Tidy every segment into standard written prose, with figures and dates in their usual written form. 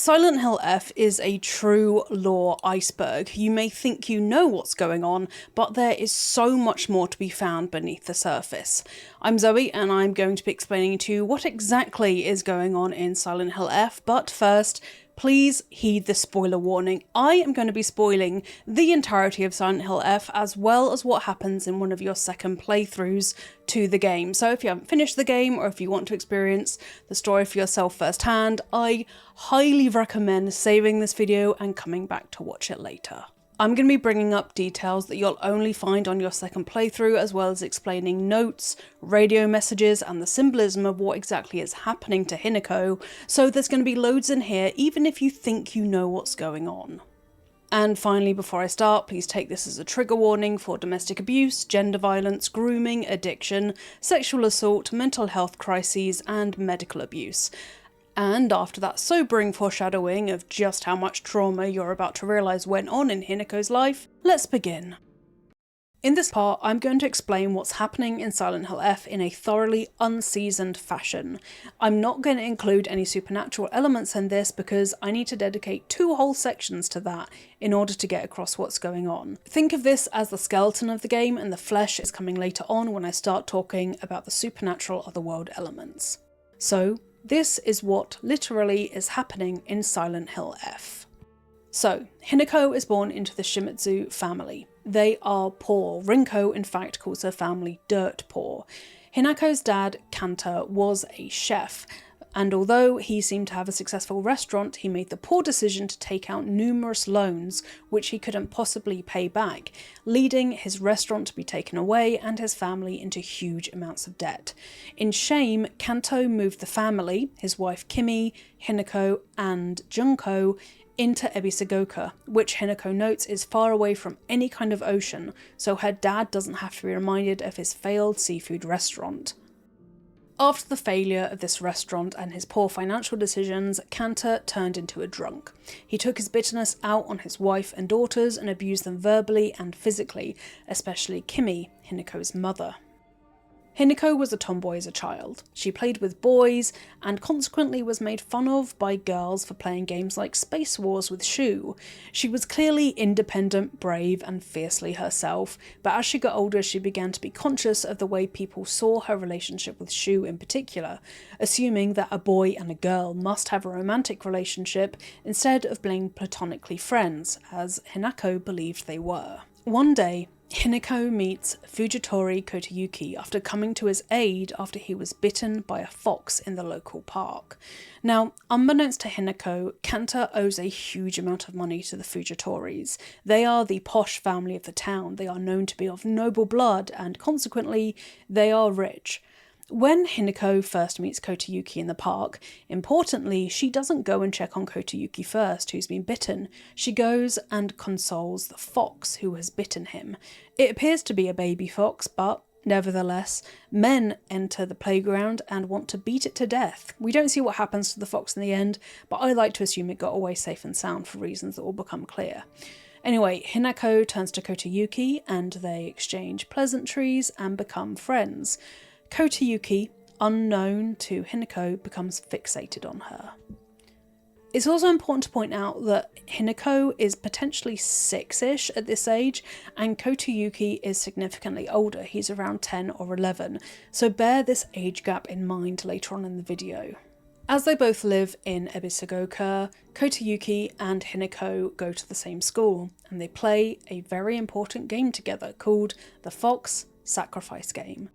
Silent Hill F is a true lore iceberg. You may think you know what's going on, but there is so much more to be found beneath the surface. I'm Zoe, and I'm going to be explaining to you what exactly is going on in Silent Hill F, but first, please heed the spoiler warning. I am going to be spoiling the entirety of Silent Hill F, as well as what happens in one of your second playthroughs to the game. So if you haven't finished the game, or if you want to experience the story for yourself firsthand, I highly recommend saving this video and coming back to watch it later. I'm going to be bringing up details that you'll only find on your second playthrough, as well as explaining notes, radio messages, and the symbolism of what exactly is happening to Hinako, so there's going to be loads in here even if you think you know what's going on. And finally, before I start, please take this as a trigger warning for domestic abuse, gender violence, grooming, addiction, sexual assault, mental health crises, and medical abuse. And after that sobering foreshadowing of just how much trauma you're about to realise went on in Hinako's life, let's begin. In this part, I'm going to explain what's happening in Silent Hill F in a thoroughly unseasoned fashion. I'm not going to include any supernatural elements in this because I need to dedicate 2 whole sections to that in order to get across what's going on. Think of this as the skeleton of the game, and the flesh is coming later on when I start talking about the supernatural otherworld elements. So, this is what literally is happening in Silent Hill F. So, Hinako is born into the Shimizu family. They are poor. Rinko, in fact, calls her family dirt poor. Hinako's dad, Kanta, was a chef, and although he seemed to have a successful restaurant, he made the poor decision to take out numerous loans which he couldn't possibly pay back, leading his restaurant to be taken away and his family into huge amounts of debt. In shame, Kanto moved the family, his wife Kimi, Hinako, and Junko, into Ebisugaoka, which Hinako notes is far away from any kind of ocean, so her dad doesn't have to be reminded of his failed seafood restaurant. After the failure of this restaurant and his poor financial decisions, Kanta turned into a drunk. He took his bitterness out on his wife and daughters and abused them verbally and physically, especially Kimi, Hinako's mother. Hinako was a tomboy as a child. She played with boys and consequently was made fun of by girls for playing games like Space Wars with Shu. She was clearly independent, brave, and fiercely herself, but as she got older she began to be conscious of the way people saw her relationship with Shu in particular, assuming that a boy and a girl must have a romantic relationship instead of being platonically friends, as Hinako believed they were. One day, Hinako meets Fujitori Kotayuki after coming to his aid after he was bitten by a fox in the local park. Now, unbeknownst to Hinako, Kanta owes a huge amount of money to the Fujitoris. They are the posh family of the town. They are known to be of noble blood and consequently they are rich. When Hinako first meets Kotayuki in the park, importantly, she doesn't go and check on Kotayuki first, who's been bitten. She goes and consoles the fox who has bitten him. It appears to be a baby fox, but nevertheless, men enter the playground and want to beat it to death. We don't see what happens to the fox in the end, but I like to assume it got away safe and sound for reasons that will become clear. Anyway, Hinako turns to Kotayuki and they exchange pleasantries and become friends. Kotayuki, unknown to Hinako, becomes fixated on her. It's also important to point out that Hinako is potentially 6-ish at this age, and Kotayuki is significantly older. He's around 10 or 11, so bear this age gap in mind later on in the video. As they both live in Ebisugaoka, Kotayuki and Hinako go to the same school, and they play a very important game together called the Fox Sacrifice Game.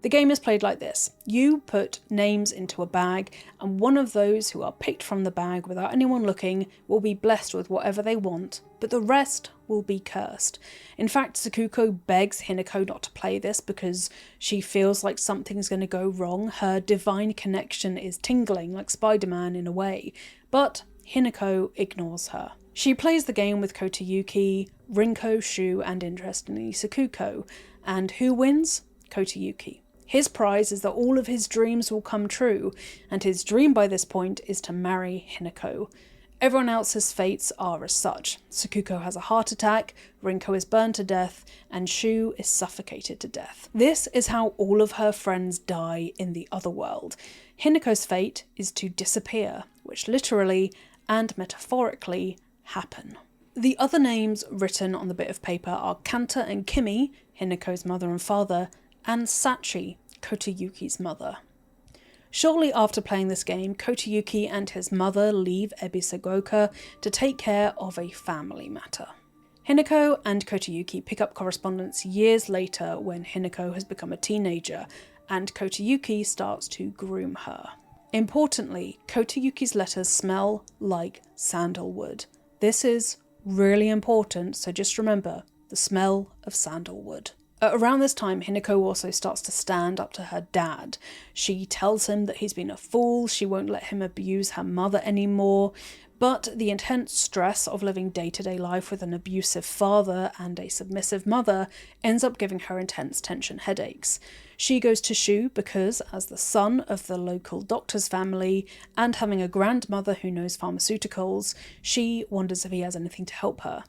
The game is played like this. You put names into a bag, and one of those who are picked from the bag without anyone looking will be blessed with whatever they want, but the rest will be cursed. In fact, Sakuko begs Hinako not to play this because she feels like something's going to go wrong. Her divine connection is tingling like Spider-Man in a way. But Hinako ignores her. She plays the game with Kotayuki, Rinko, Shu, and interestingly Sakuko. And who wins? Kotayuki. His prize is that all of his dreams will come true, and his dream by this point is to marry Hinako. Everyone else's fates are as such. Sakuko has a heart attack, Rinko is burned to death, and Shu is suffocated to death. This is how all of her friends die in the other world. Hinako's fate is to disappear, which literally and metaphorically happen. The other names written on the bit of paper are Kanta and Kimi, Hinako's mother and father, and Sachi, Kotayuki's mother. Shortly after playing this game, Kotayuki and his mother leave Ebisugaoka to take care of a family matter. Hinako and Kotayuki pick up correspondence years later when Hinako has become a teenager, and Kotayuki starts to groom her. Importantly, Kotayuki's letters smell like sandalwood. This is really important, so just remember the smell of sandalwood. Around this time, Hinako also starts to stand up to her dad. She tells him that he's been a fool, she won't let him abuse her mother anymore, but the intense stress of living day-to-day life with an abusive father and a submissive mother ends up giving her intense tension headaches. She goes to Shu because, as the son of the local doctor's family and having a grandmother who knows pharmaceuticals, she wonders if he has anything to help her.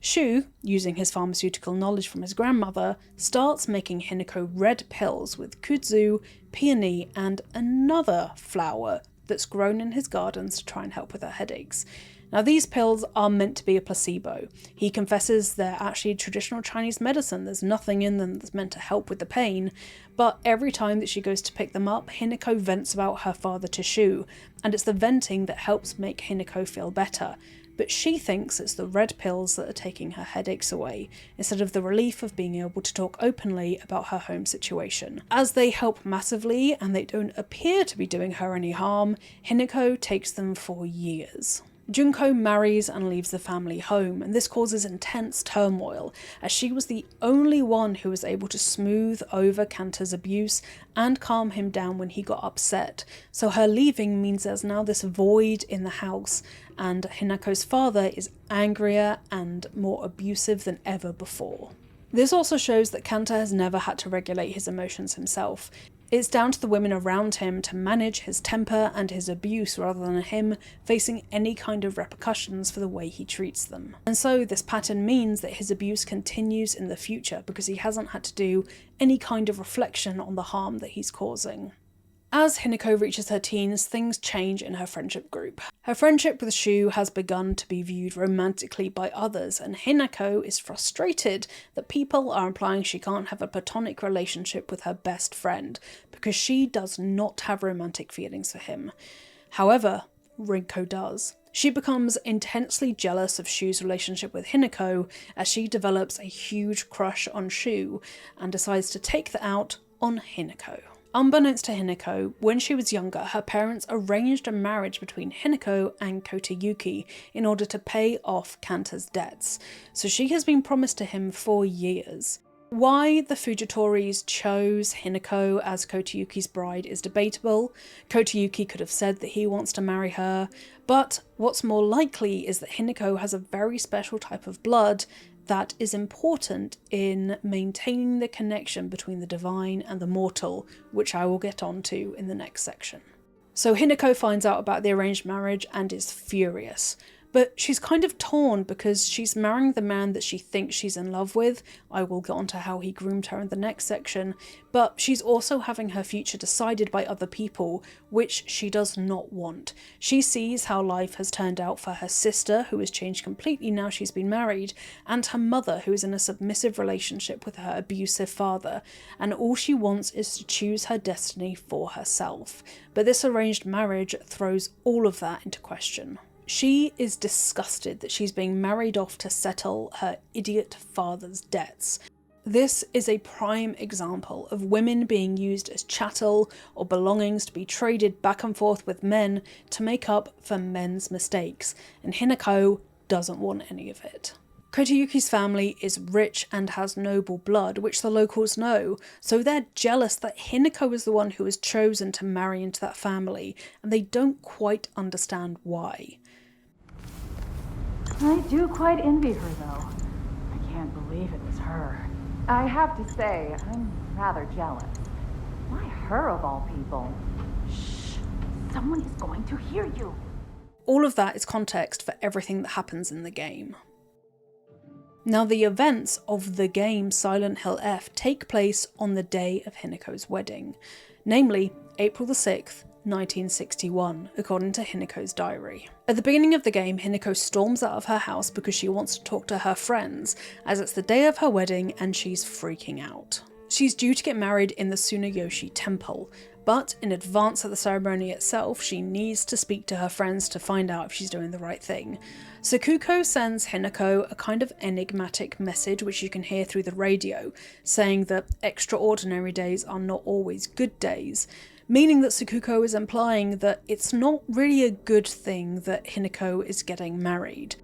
Shu, using his pharmaceutical knowledge from his grandmother, starts making Hinako red pills with kudzu, peony, and another flower that's grown in his gardens to try and help with her headaches. Now, these pills are meant to be a placebo. He confesses they're actually traditional Chinese medicine. There's nothing in them that's meant to help with the pain, but every time that she goes to pick them up, Hinako vents about her father to Shu, and it's the venting that helps make Hinako feel better. But she thinks it's the red pills that are taking her headaches away, instead of the relief of being able to talk openly about her home situation. As they help massively, and they don't appear to be doing her any harm, Hinako takes them for years. Junko marries and leaves the family home, and this causes intense turmoil, as she was the only one who was able to smooth over Kanta's abuse and calm him down when he got upset. So her leaving means there's now this void in the house, and Hinako's father is angrier and more abusive than ever before. This also shows that Kanta has never had to regulate his emotions himself. It's down to the women around him to manage his temper and his abuse rather than him facing any kind of repercussions for the way he treats them. And so this pattern means that his abuse continues in the future because he hasn't had to do any kind of reflection on the harm that he's causing. As Hinako reaches her teens, things change in her friendship group. Her friendship with Shu has begun to be viewed romantically by others, and Hinako is frustrated that people are implying she can't have a platonic relationship with her best friend, because she does not have romantic feelings for him. However, Rinko does. She becomes intensely jealous of Shu's relationship with Hinako as she develops a huge crush on Shu, and decides to take that out on Hinako. Unbeknownst to Hinako, when she was younger, her parents arranged a marriage between Hinako and Kotayuki in order to pay off Kanta's debts, so she has been promised to him for years. Why the Fujitoris chose Hinako as Kotayuki's bride is debatable. Kotayuki could have said that he wants to marry her, but what's more likely is that Hinako has a very special type of blood that is important in maintaining the connection between the divine and the mortal, which I will get onto in the next section. So Hinako finds out about the arranged marriage and is furious. But she's kind of torn because she's marrying the man that she thinks she's in love with. I will get onto how he groomed her in the next section. But she's also having her future decided by other people, which she does not want. She sees how life has turned out for her sister, who has changed completely now she's been married, and her mother, who is in a submissive relationship with her abusive father. And all she wants is to choose her destiny for herself. But this arranged marriage throws all of that into question. She is disgusted that she's being married off to settle her idiot father's debts. This is a prime example of women being used as chattel or belongings to be traded back and forth with men to make up for men's mistakes, and Hinako doesn't want any of it. Kotayuki's family is rich and has noble blood, which the locals know, so they're jealous that Hinako is the one who was chosen to marry into that family, and they don't quite understand why. I do quite envy her, though. I can't believe it was her. I have to say, I'm rather jealous. Why her of all people? Shh! Someone is going to hear you! All of that is context for everything that happens in the game. Now, the events of the game Silent Hill F take place on the day of Hinako's wedding, namely April the 6th, 1961, according to Hinako's diary. At the beginning of the game, Hinako storms out of her house because she wants to talk to her friends, as it's the day of her wedding and she's freaking out. She's due to get married in the Tsunayoshi Temple, but in advance of the ceremony itself, she needs to speak to her friends to find out if she's doing the right thing. Sakuko sends Hinako a kind of enigmatic message which you can hear through the radio, saying that extraordinary days are not always good days, meaning that Sakuko is implying that it's not really a good thing that Hinako is getting married.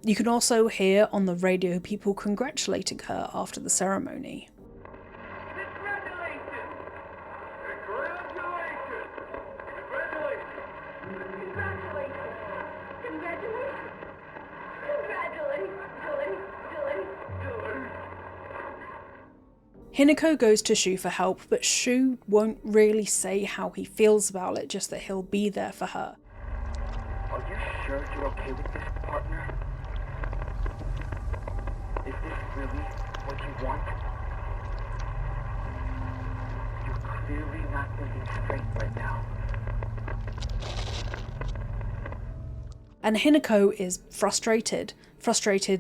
You can also hear on the radio people congratulating her after the ceremony. Hinako goes to Shu for help, but Shu won't really say how he feels about it, just that he'll be there for her. Are you sure you're okay with this, partner? Is this really what you want? You're clearly not thinking straight right now. And Hinako is frustrated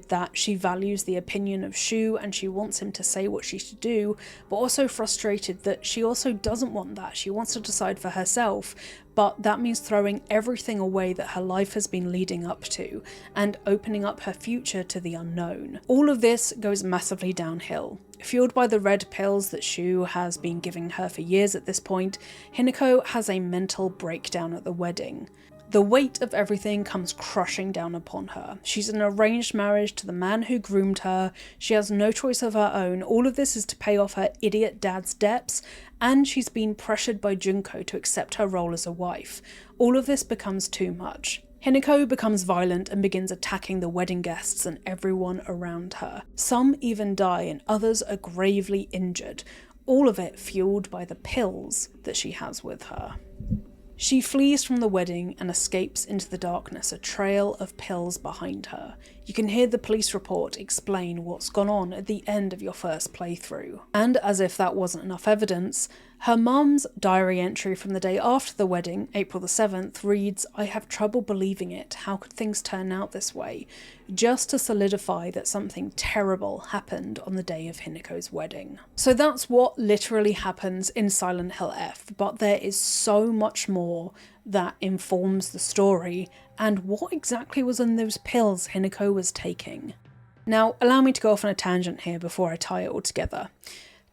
that she values the opinion of Shu and she wants him to say what she should do, but also frustrated that she also doesn't want that. She wants to decide for herself, but that means throwing everything away that her life has been leading up to and opening up her future to the unknown. All of this goes massively downhill. Fueled by the red pills that Shu has been giving her for years at this point, Hinako has a mental breakdown at the wedding. The weight of everything comes crushing down upon her. She's in an arranged marriage to the man who groomed her, she has no choice of her own, all of this is to pay off her idiot dad's debts, and she's been pressured by Junko to accept her role as a wife. All of this becomes too much. Hinako becomes violent and begins attacking the wedding guests and everyone around her. Some even die and others are gravely injured, all of it fueled by the pills that she has with her. She flees from the wedding and escapes into the darkness, a trail of pills behind her. You can hear the police report explain what's gone on at the end of your first playthrough. And as if that wasn't enough evidence, her mum's diary entry from the day after the wedding, April the 7th, reads, "I have trouble believing it. How could things turn out this way?" Just to solidify that something terrible happened on the day of Hinako's wedding. So that's what literally happens in Silent Hill F, but there is so much more that informs the story and what exactly was in those pills Hinako was taking. Now, allow me to go off on a tangent here before I tie it all together.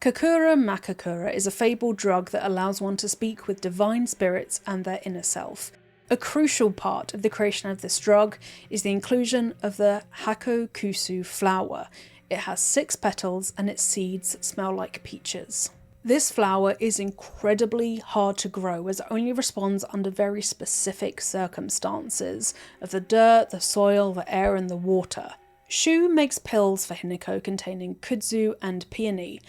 Kakura Makakura is a fabled drug that allows one to speak with divine spirits and their inner self. A crucial part of the creation of this drug is the inclusion of the Hakokusu flower. It has 6 petals and its seeds smell like peaches. This flower is incredibly hard to grow as it only responds under very specific circumstances of the dirt, the soil, the air and the water. Shu makes pills for Hinako containing kudzu and peony,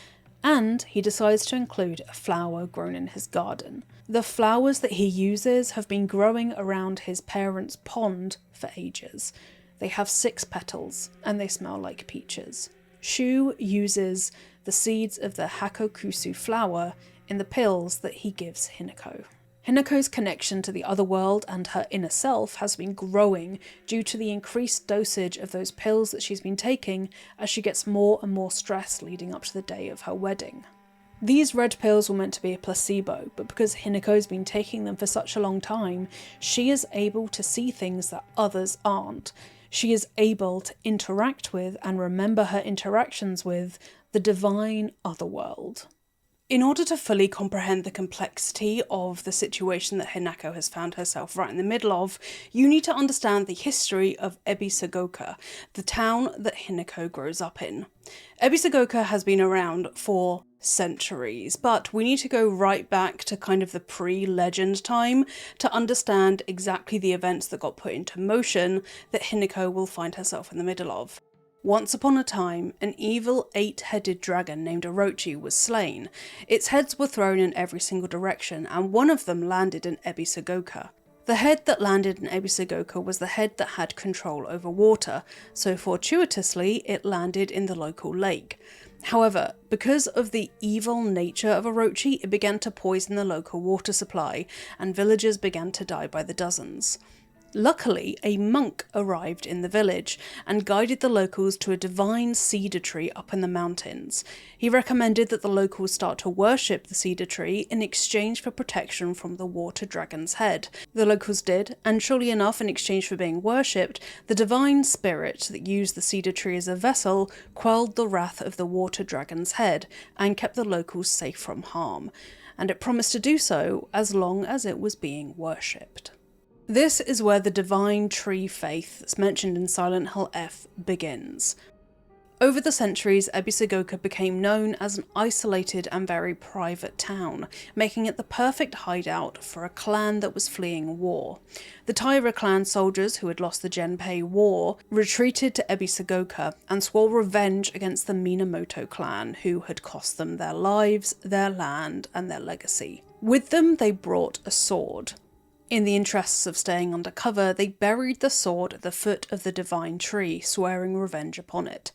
and he decides to include a flower grown in his garden. The flowers that he uses have been growing around his parents' pond for ages. They have 6 petals and they smell like peaches. Shu uses the seeds of the Hakokusu flower in the pills that he gives Hinako. Hinako's connection to the other world and her inner self has been growing due to the increased dosage of those pills that she's been taking as she gets more and more stressed leading up to the day of her wedding. These red pills were meant to be a placebo, but because Hinako's been taking them for such a long time, she is able to see things that others aren't. She is able to interact with and remember her interactions with the divine otherworld. In order to fully comprehend the complexity of the situation that Hinako has found herself right in the middle of, you need to understand the history of Ebisugaoka, the town that Hinako grows up in. Ebisugaoka has been around for centuries, but we need to go right back to kind of the pre-legend time to understand exactly the events that got put into motion that Hinako will find herself in the middle of. Once upon a time, an evil 8-headed dragon named Orochi was slain. Its heads were thrown in every single direction, and one of them landed in Ebisugaoka. The head that landed in Ebisugaoka was the head that had control over water, so fortuitously it landed in the local lake. However, because of the evil nature of Orochi, it began to poison the local water supply, and villagers began to die by the dozens. Luckily, a monk arrived in the village and guided the locals to a divine cedar tree up in the mountains. He recommended that the locals start to worship the cedar tree in exchange for protection from the water dragon's head. The locals did, and surely enough, in exchange for being worshipped, the divine spirit that used the cedar tree as a vessel quelled the wrath of the water dragon's head and kept the locals safe from harm. And it promised to do so as long as it was being worshipped. This is where the divine tree faith that's mentioned in Silent Hill F begins. Over the centuries, Ebisugaoka became known as an isolated and very private town, making it the perfect hideout for a clan that was fleeing war. The Taira clan soldiers who had lost the Genpei War retreated to Ebisugaoka and swore revenge against the Minamoto clan, who had cost them their lives, their land, and their legacy. With them, they brought a sword. In the interests of staying undercover, they buried the sword at the foot of the divine tree, swearing revenge upon it.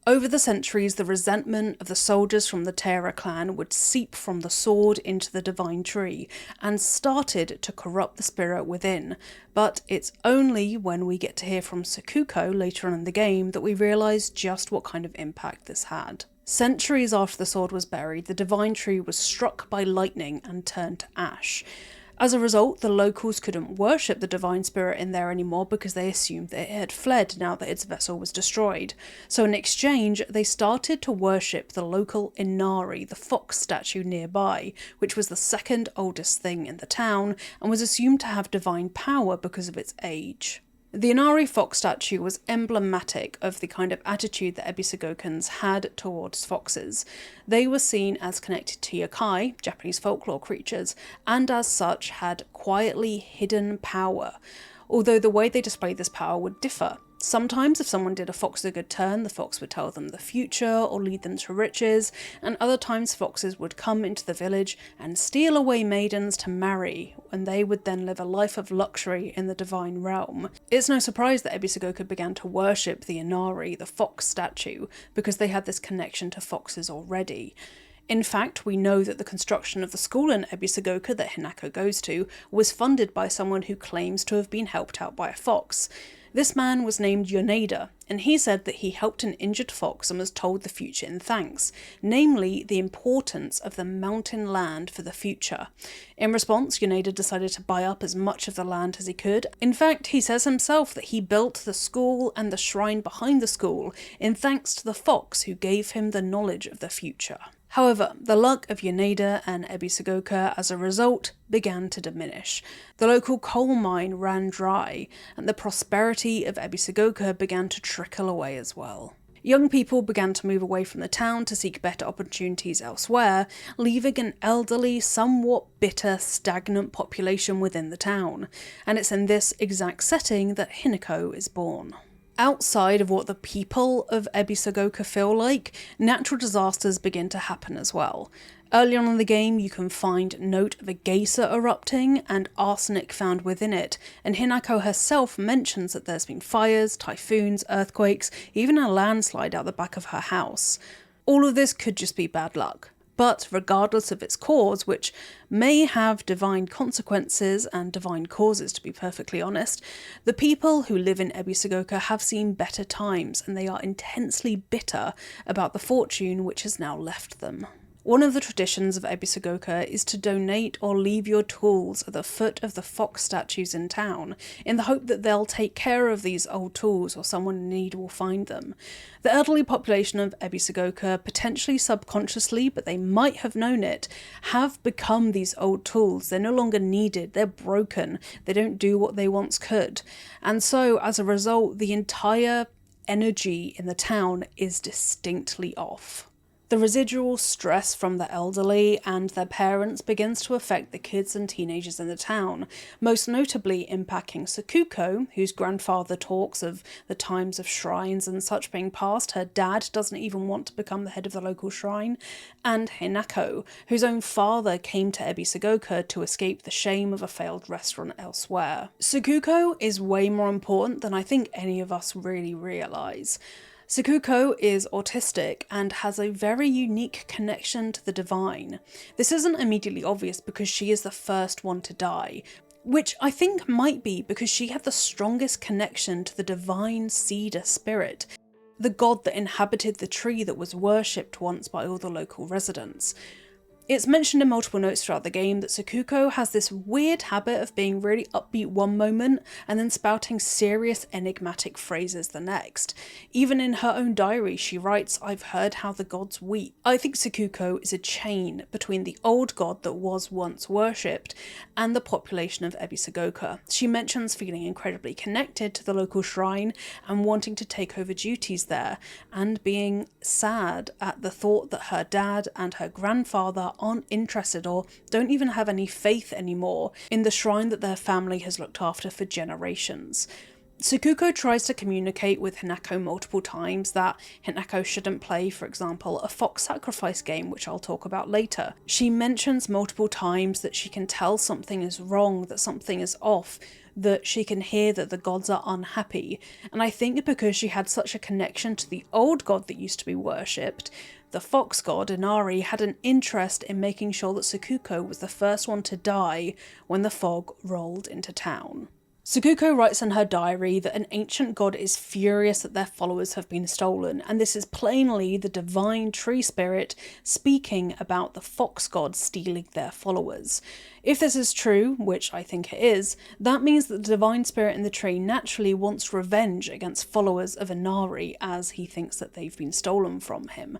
Over the centuries, the resentment of the soldiers from the Taira clan would seep from the sword into the divine tree, and started to corrupt the spirit within. But it's only when we get to hear from Sakuko later on in the game that we realise just what kind of impact this had. Centuries after the sword was buried, the divine tree was struck by lightning and turned to ash. As a result, the locals couldn't worship the divine spirit in there anymore because they assumed that it had fled now that its vessel was destroyed. So in exchange, they started to worship the local Inari, the fox statue nearby, which was the second oldest thing in the town and was assumed to have divine power because of its age. The Inari fox statue was emblematic of the kind of attitude that Ebisugaokans had towards foxes. They were seen as connected to yokai, Japanese folklore creatures, and as such had quietly hidden power, although the way they displayed this power would differ. Sometimes if someone did a fox a good turn, the fox would tell them the future or lead them to riches, and other times foxes would come into the village and steal away maidens to marry, and they would then live a life of luxury in the divine realm. It's no surprise that Ebisugaoka began to worship the Inari, the fox statue, because they had this connection to foxes already. In fact, we know that the construction of the school in Ebisugaoka that Hinako goes to was funded by someone who claims to have been helped out by a fox. This man was named Yoneda, and he said that he helped an injured fox and was told the future in thanks, namely the importance of the mountain land for the future. In response, Yoneda decided to buy up as much of the land as he could. In fact, he says himself that he built the school and the shrine behind the school in thanks to the fox who gave him the knowledge of the future. However, the luck of Yoneda and Ebisugaoka as a result began to diminish. The local coal mine ran dry, and the prosperity of Ebisugaoka began to trickle away as well. Young people began to move away from the town to seek better opportunities elsewhere, leaving an elderly, somewhat bitter, stagnant population within the town. And it's in this exact setting that Hinako is born. Outside of what the people of Ebisugaoka feel like, natural disasters begin to happen as well. Early on in the game, you can find note of a geyser erupting and arsenic found within it, and Hinako herself mentions that there's been fires, typhoons, earthquakes, even a landslide out the back of her house. All of this could just be bad luck. But regardless of its cause, which may have divine consequences and divine causes to be perfectly honest, the people who live in Ebisugaoka have seen better times and they are intensely bitter about the fortune which has now left them. One of the traditions of Ebisugaoka is to donate or leave your tools at the foot of the fox statues in town, in the hope that they'll take care of these old tools or someone in need will find them. The elderly population of Ebisugaoka, potentially subconsciously, but they might have known it, have become these old tools. They're no longer needed, they're broken, they don't do what they once could. And so, as a result, the entire energy in the town is distinctly off. The residual stress from the elderly and their parents begins to affect the kids and teenagers in the town, most notably impacting Sakuko, whose grandfather talks of the times of shrines and such being past. Her dad doesn't even want to become the head of the local shrine, and Hinako, whose own father came to Ebisugaoka to escape the shame of a failed restaurant elsewhere. Sakuko is way more important than I think any of us really realise. Sakuko is autistic and has a very unique connection to the divine. This isn't immediately obvious because she is the first one to die, which I think might be because she had the strongest connection to the divine cedar spirit, the god that inhabited the tree that was worshipped once by all the local residents. It's mentioned in multiple notes throughout the game that Sakuko has this weird habit of being really upbeat one moment and then spouting serious enigmatic phrases the next. Even in her own diary she writes, "I've heard how the gods weep." I think Sakuko is a chain between the old god that was once worshipped and the population of Ebisugaoka. She mentions feeling incredibly connected to the local shrine and wanting to take over duties there, and being sad at the thought that her dad and her grandfather aren't interested or don't even have any faith anymore in the shrine that their family has looked after for generations. Sakuko tries to communicate with Hinako multiple times that Hinako shouldn't play, for example, a fox sacrifice game, which I'll talk about later. She mentions multiple times that she can tell something is wrong, that something is off, that she can hear that the gods are unhappy. And I think because she had such a connection to the old god that used to be worshipped, the fox god, Inari, had an interest in making sure that Sakuko was the first one to die when the fog rolled into town. Sakuko writes in her diary that an ancient god is furious that their followers have been stolen, and this is plainly the divine tree spirit speaking about the fox god stealing their followers. If this is true, which I think it is, that means that the divine spirit in the tree naturally wants revenge against followers of Inari, as he thinks that they've been stolen from him.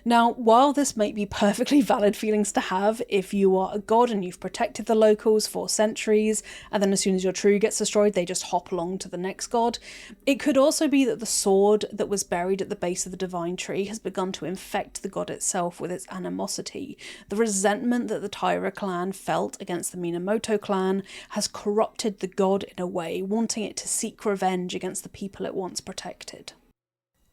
Now, while this might be perfectly valid feelings to have if you are a god and you've protected the locals for centuries, and then as soon as your tree gets destroyed, they just hop along to the next god, it could also be that the sword that was buried at the base of the divine tree has begun to infect the god itself with its animosity. The resentment that the Taira clan felt against the Minamoto clan has corrupted the god in a way, wanting it to seek revenge against the people it once protected.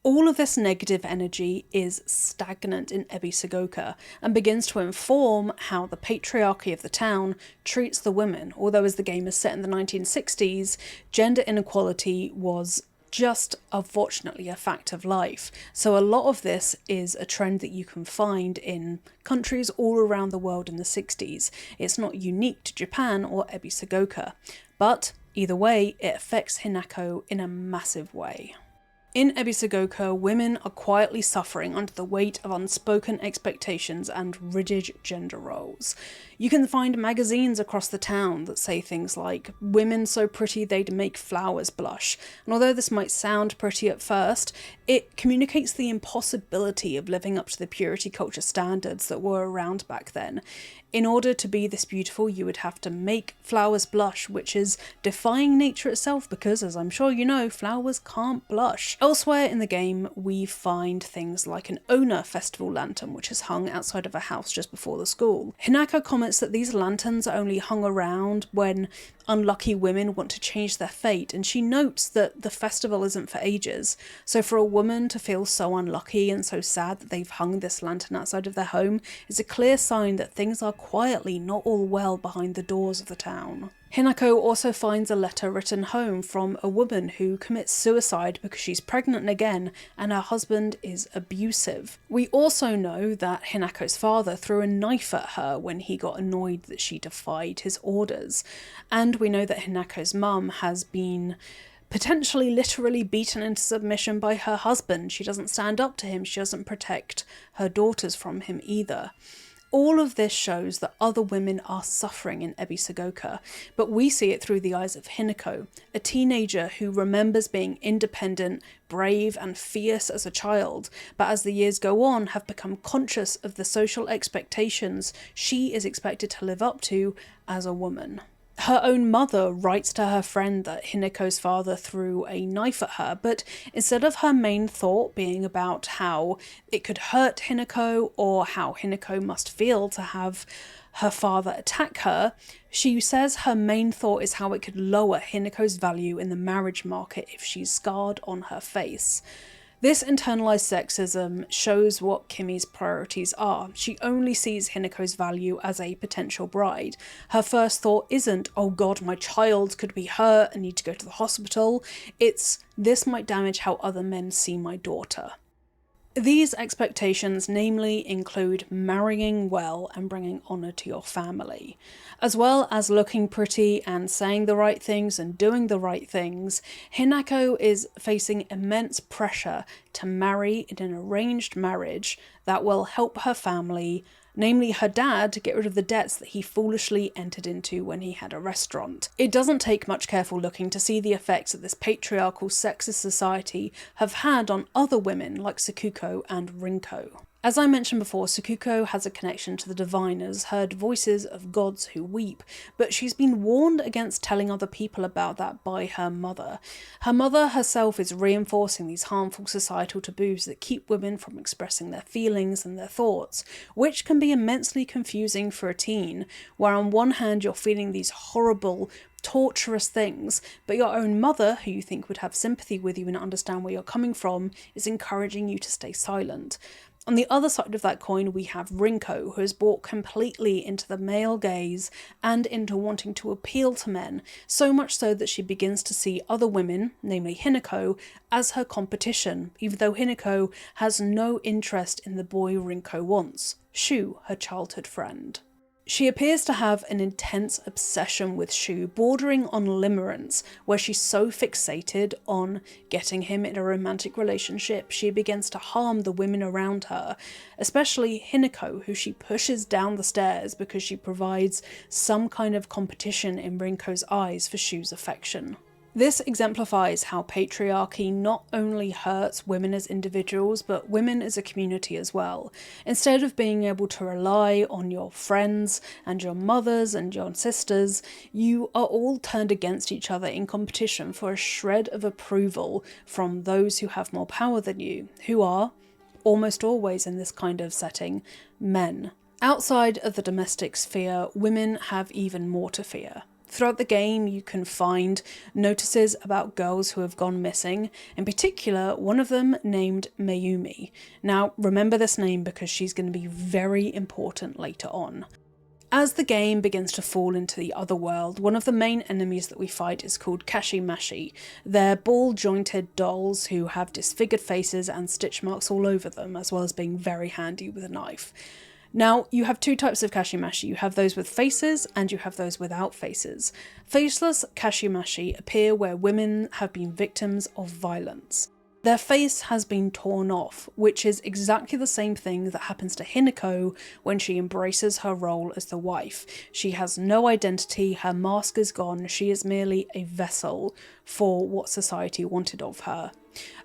All of this negative energy is stagnant in Ebisugaoka and begins to inform how the patriarchy of the town treats the women, although as the game is set in the 1960s, gender inequality was just unfortunately a fact of life. So a lot of this is a trend that you can find in countries all around the world in the 60s. It's not unique to Japan or Ebisugaoka, but either way, it affects Hinako in a massive way. In Ebisugaoka, women are quietly suffering under the weight of unspoken expectations and rigid gender roles. You can find magazines across the town that say things like, "Women so pretty they'd make flowers blush," and although this might sound pretty at first, it communicates the impossibility of living up to the purity culture standards that were around back then. In order to be this beautiful, you would have to make flowers blush, which is defying nature itself because, as I'm sure you know, flowers can't blush. Elsewhere in the game, we find things like an Ona festival lantern, which is hung outside of a house just before the school. Hinako comments that these lanterns are only hung around when unlucky women want to change their fate, and she notes that the festival isn't for ages. So for a woman to feel so unlucky and so sad that they've hung this lantern outside of their home is a clear sign that things are quietly not all well behind the doors of the town. Hinako also finds a letter written home from a woman who commits suicide because she's pregnant again and her husband is abusive. We also know that Hinako's father threw a knife at her when he got annoyed that she defied his orders. And we know that Hinako's mum has been potentially literally beaten into submission by her husband. She doesn't stand up to him, she doesn't protect her daughters from him either. All of this shows that other women are suffering in Ebisugaoka, but we see it through the eyes of Hinako, a teenager who remembers being independent, brave and fierce as a child, but as the years go on have become conscious of the social expectations she is expected to live up to as a woman. Her own mother writes to her friend that Hinako's father threw a knife at her, but instead of her main thought being about how it could hurt Hinako or how Hinako must feel to have her father attack her, she says her main thought is how it could lower Hinako's value in the marriage market if she's scarred on her face. This internalized sexism shows what Kimi's priorities are. She only sees Hinako's value as a potential bride. Her first thought isn't, oh god, my child could be hurt and need to go to the hospital. It's, this might damage how other men see my daughter. These expectations namely include marrying well and bringing honour to your family. As well as looking pretty and saying the right things and doing the right things, Hinako is facing immense pressure to marry in an arranged marriage that will help her family, namely her dad, to get rid of the debts that he foolishly entered into when he had a restaurant. It doesn't take much careful looking to see the effects that this patriarchal sexist society have had on other women like Sakuko and Rinko. As I mentioned before, Sakuko has a connection to the divine, has heard voices of gods who weep, but she's been warned against telling other people about that by her mother. Her mother herself is reinforcing these harmful societal taboos that keep women from expressing their feelings and their thoughts, which can be immensely confusing for a teen, where on one hand you're feeling these horrible, torturous things, but your own mother, who you think would have sympathy with you and understand where you're coming from, is encouraging you to stay silent. On the other side of that coin, we have Rinko, who is brought completely into the male gaze and into wanting to appeal to men, so much so that she begins to see other women, namely Hinako, as her competition, even though Hinako has no interest in the boy Rinko wants, Shu, her childhood friend. She appears to have an intense obsession with Shu, bordering on limerence, where she's so fixated on getting him in a romantic relationship, she begins to harm the women around her, especially Hinako, who she pushes down the stairs because she provides some kind of competition in Rinko's eyes for Shu's affection. This exemplifies how patriarchy not only hurts women as individuals, but women as a community as well. Instead of being able to rely on your friends and your mothers and your sisters, you are all turned against each other in competition for a shred of approval from those who have more power than you, who are, almost always in this kind of setting, men. Outside of the domestic sphere, women have even more to fear. Throughout the game, you can find notices about girls who have gone missing, in particular, one of them named Mayumi. Now, remember this name because she's going to be very important later on. As the game begins to fall into the other world, one of the main enemies that we fight is called Kashimashi. They're ball-jointed dolls who have disfigured faces and stitch marks all over them, as well as being very handy with a knife. Now, you have two types of Kashimashi. You have those with faces and you have those without faces. Faceless Kashimashi appear where women have been victims of violence. Their face has been torn off, which is exactly the same thing that happens to Hinako when she embraces her role as the wife. She has no identity, her mask is gone, she is merely a vessel for what society wanted of her.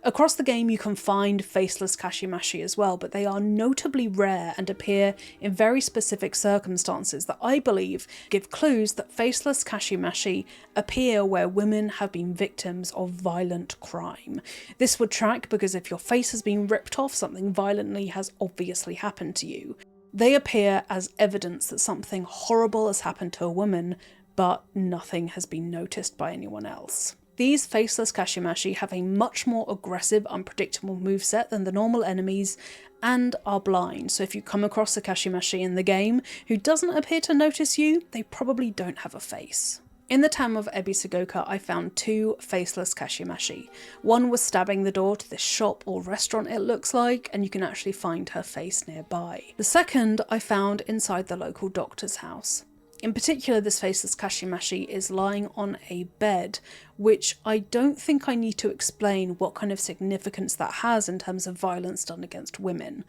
Across the game you can find faceless Kashimashi as well, but they are notably rare and appear in very specific circumstances that I believe give clues that faceless Kashimashi appear where women have been victims of violent crime. This would track because if your face has been ripped off, something violently has obviously happened to you. They appear as evidence that something horrible has happened to a woman, but nothing has been noticed by anyone else. These faceless Kashimashi have a much more aggressive, unpredictable moveset than the normal enemies and are blind, so if you come across a Kashimashi in the game who doesn't appear to notice you, they probably don't have a face. In the town of Ebisugaoka, I found two faceless Kashimashi. One was stabbing the door to this shop or restaurant it looks like, and you can actually find her face nearby. The second I found inside the local doctor's house. In particular, this faceless kashimashi is lying on a bed, which I don't think I need to explain what kind of significance that has in terms of violence done against women.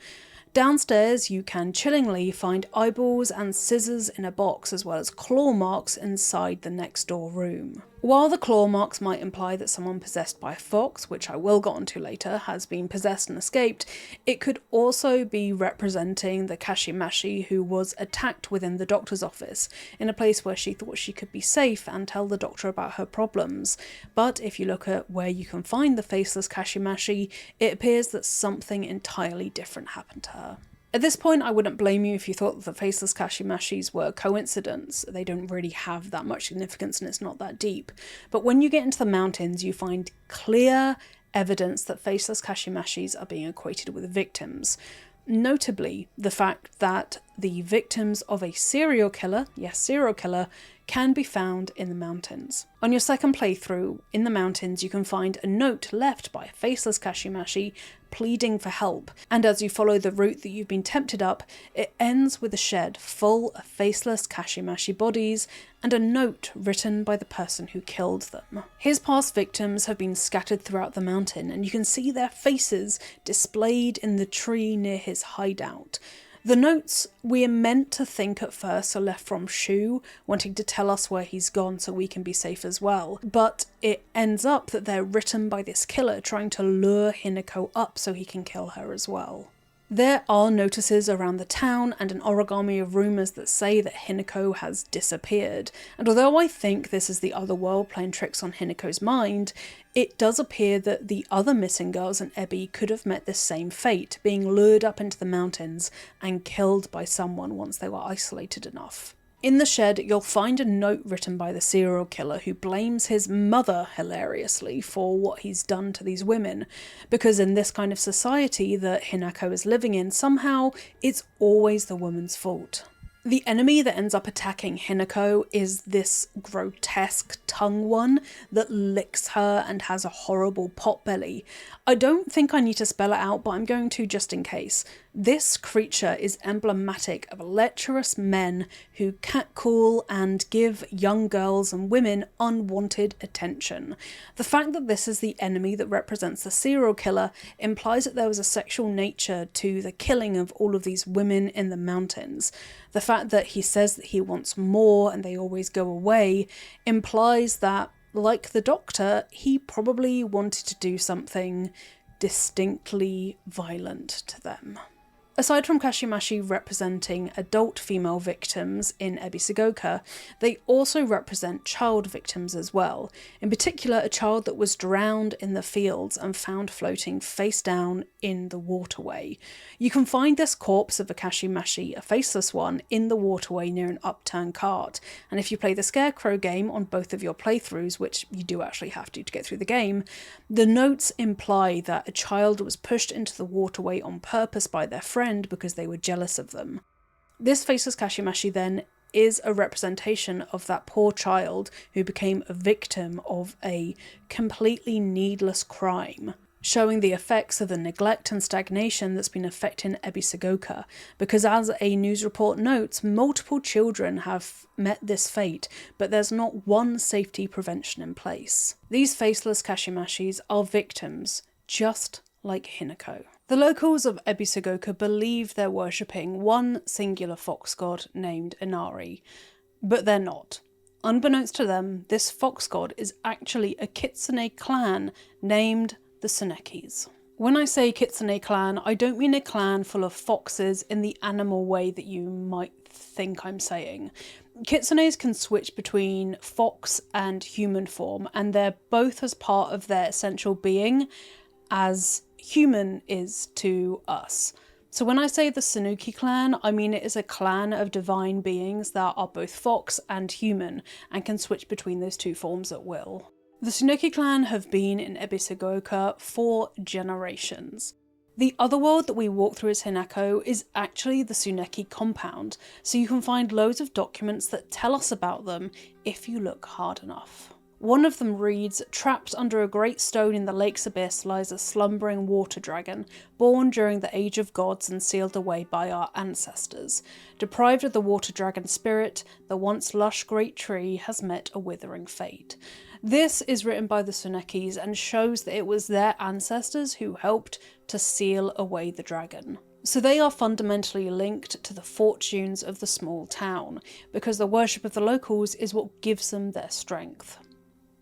Downstairs, you can chillingly find eyeballs and scissors in a box, as well as claw marks inside the next door room. While the claw marks might imply that someone possessed by a fox, which I will get onto later, has been possessed and escaped, it could also be representing the kashimashi who was attacked within the doctor's office, in a place where she thought she could be safe and tell the doctor about her problems. But if you look at where you can find the faceless kashimashi, it appears that something entirely different happened to her. At this point, I wouldn't blame you if you thought that the faceless kashimashis were coincidence. They don't really have that much significance and it's not that deep. But when you get into the mountains, you find clear evidence that faceless kashimashis are being equated with victims. Notably, the fact that the victims of a serial killer, yes, serial killer, can be found in the mountains. On your second playthrough, in the mountains, you can find a note left by a faceless kashimashi pleading for help, and as you follow the route that you've been tempted up, it ends with a shed full of faceless kashimashi bodies and a note written by the person who killed them. His past victims have been scattered throughout the mountain, and you can see their faces displayed in the tree near his hideout. The notes, we are meant to think at first, are left from Shu, wanting to tell us where he's gone so we can be safe as well. But it ends up that they're written by this killer trying to lure Hinako up so he can kill her as well. There are notices around the town and an origami of rumours that say that Hinako has disappeared, and although I think this is the other world playing tricks on Hinako's mind, it does appear that the other missing girls and Ebi could have met this same fate, being lured up into the mountains and killed by someone once they were isolated enough. In the shed, you'll find a note written by the serial killer who blames his mother, hilariously, for what he's done to these women, because in this kind of society that Hinako is living in, somehow it's always the woman's fault. The enemy that ends up attacking Hinako is this grotesque tongue one that licks her and has a horrible potbelly. I don't think I need to spell it out, but I'm going to just in case. This creature is emblematic of lecherous men who catcall and give young girls and women unwanted attention. The fact that this is the enemy that represents the serial killer implies that there was a sexual nature to the killing of all of these women in the mountains. The fact that he says that he wants more and they always go away implies that, like the doctor, he probably wanted to do something distinctly violent to them. Aside from kashimashi representing adult female victims in Ebisugaoka, they also represent child victims as well, in particular a child that was drowned in the fields and found floating face down in the waterway. You can find this corpse of a kashimashi, a faceless one, in the waterway near an upturned cart, and if you play the Scarecrow game on both of your playthroughs, which you do actually have to get through the game, the notes imply that a child was pushed into the waterway on purpose by their friend because they were jealous of them. This faceless kashimashi then is a representation of that poor child who became a victim of a completely needless crime, showing the effects of the neglect and stagnation that's been affecting Ebisugaoka, because as a news report notes, multiple children have met this fate, but there's not one safety prevention in place. These faceless kashimashis are victims, just like Hinako. The locals of Ebisugaoka believe they're worshipping one singular fox god named Inari, but they're not. Unbeknownst to them, this fox god is actually a kitsune clan named the Tsunekis. When I say kitsune clan, I don't mean a clan full of foxes in the animal way that you might think I'm saying. Kitsunes can switch between fox and human form, and they're both as part of their essential being as human is to us. So when I say the Tsunuki clan, I mean it is a clan of divine beings that are both fox and human and can switch between those two forms at will. The Tsunuki clan have been in Ebisugaoka for generations. The other world that we walk through as Hinako is actually the Tsuneki compound, so you can find loads of documents that tell us about them if you look hard enough. One of them reads, "Trapped under a great stone in the lake's abyss lies a slumbering water dragon, born during the Age of Gods and sealed away by our ancestors. Deprived of the water dragon spirit, the once lush great tree has met a withering fate." This is written by the Tsunekis and shows that it was their ancestors who helped to seal away the dragon. So they are fundamentally linked to the fortunes of the small town, because the worship of the locals is what gives them their strength.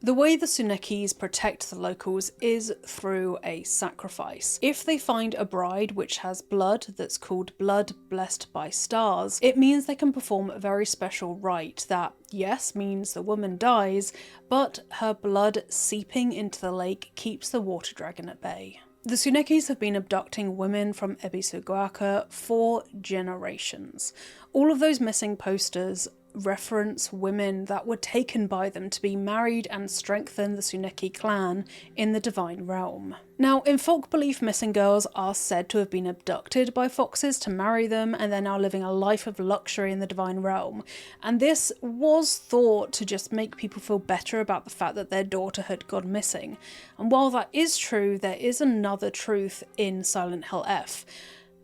The way the Tsunekis protect the locals is through a sacrifice. If they find a bride which has blood that's called blood blessed by stars, it means they can perform a very special rite that, yes, means the woman dies, but her blood seeping into the lake keeps the water dragon at bay. The Tsunekis have been abducting women from Ebisugaoka for generations. All of those missing posters reference women that were taken by them to be married and strengthen the Tsuneki clan in the divine realm. Now, in folk belief, missing girls are said to have been abducted by foxes to marry them, and they're now living a life of luxury in the divine realm. And this was thought to just make people feel better about the fact that their daughter had gone missing. And while that is true, there is another truth in Silent Hill F,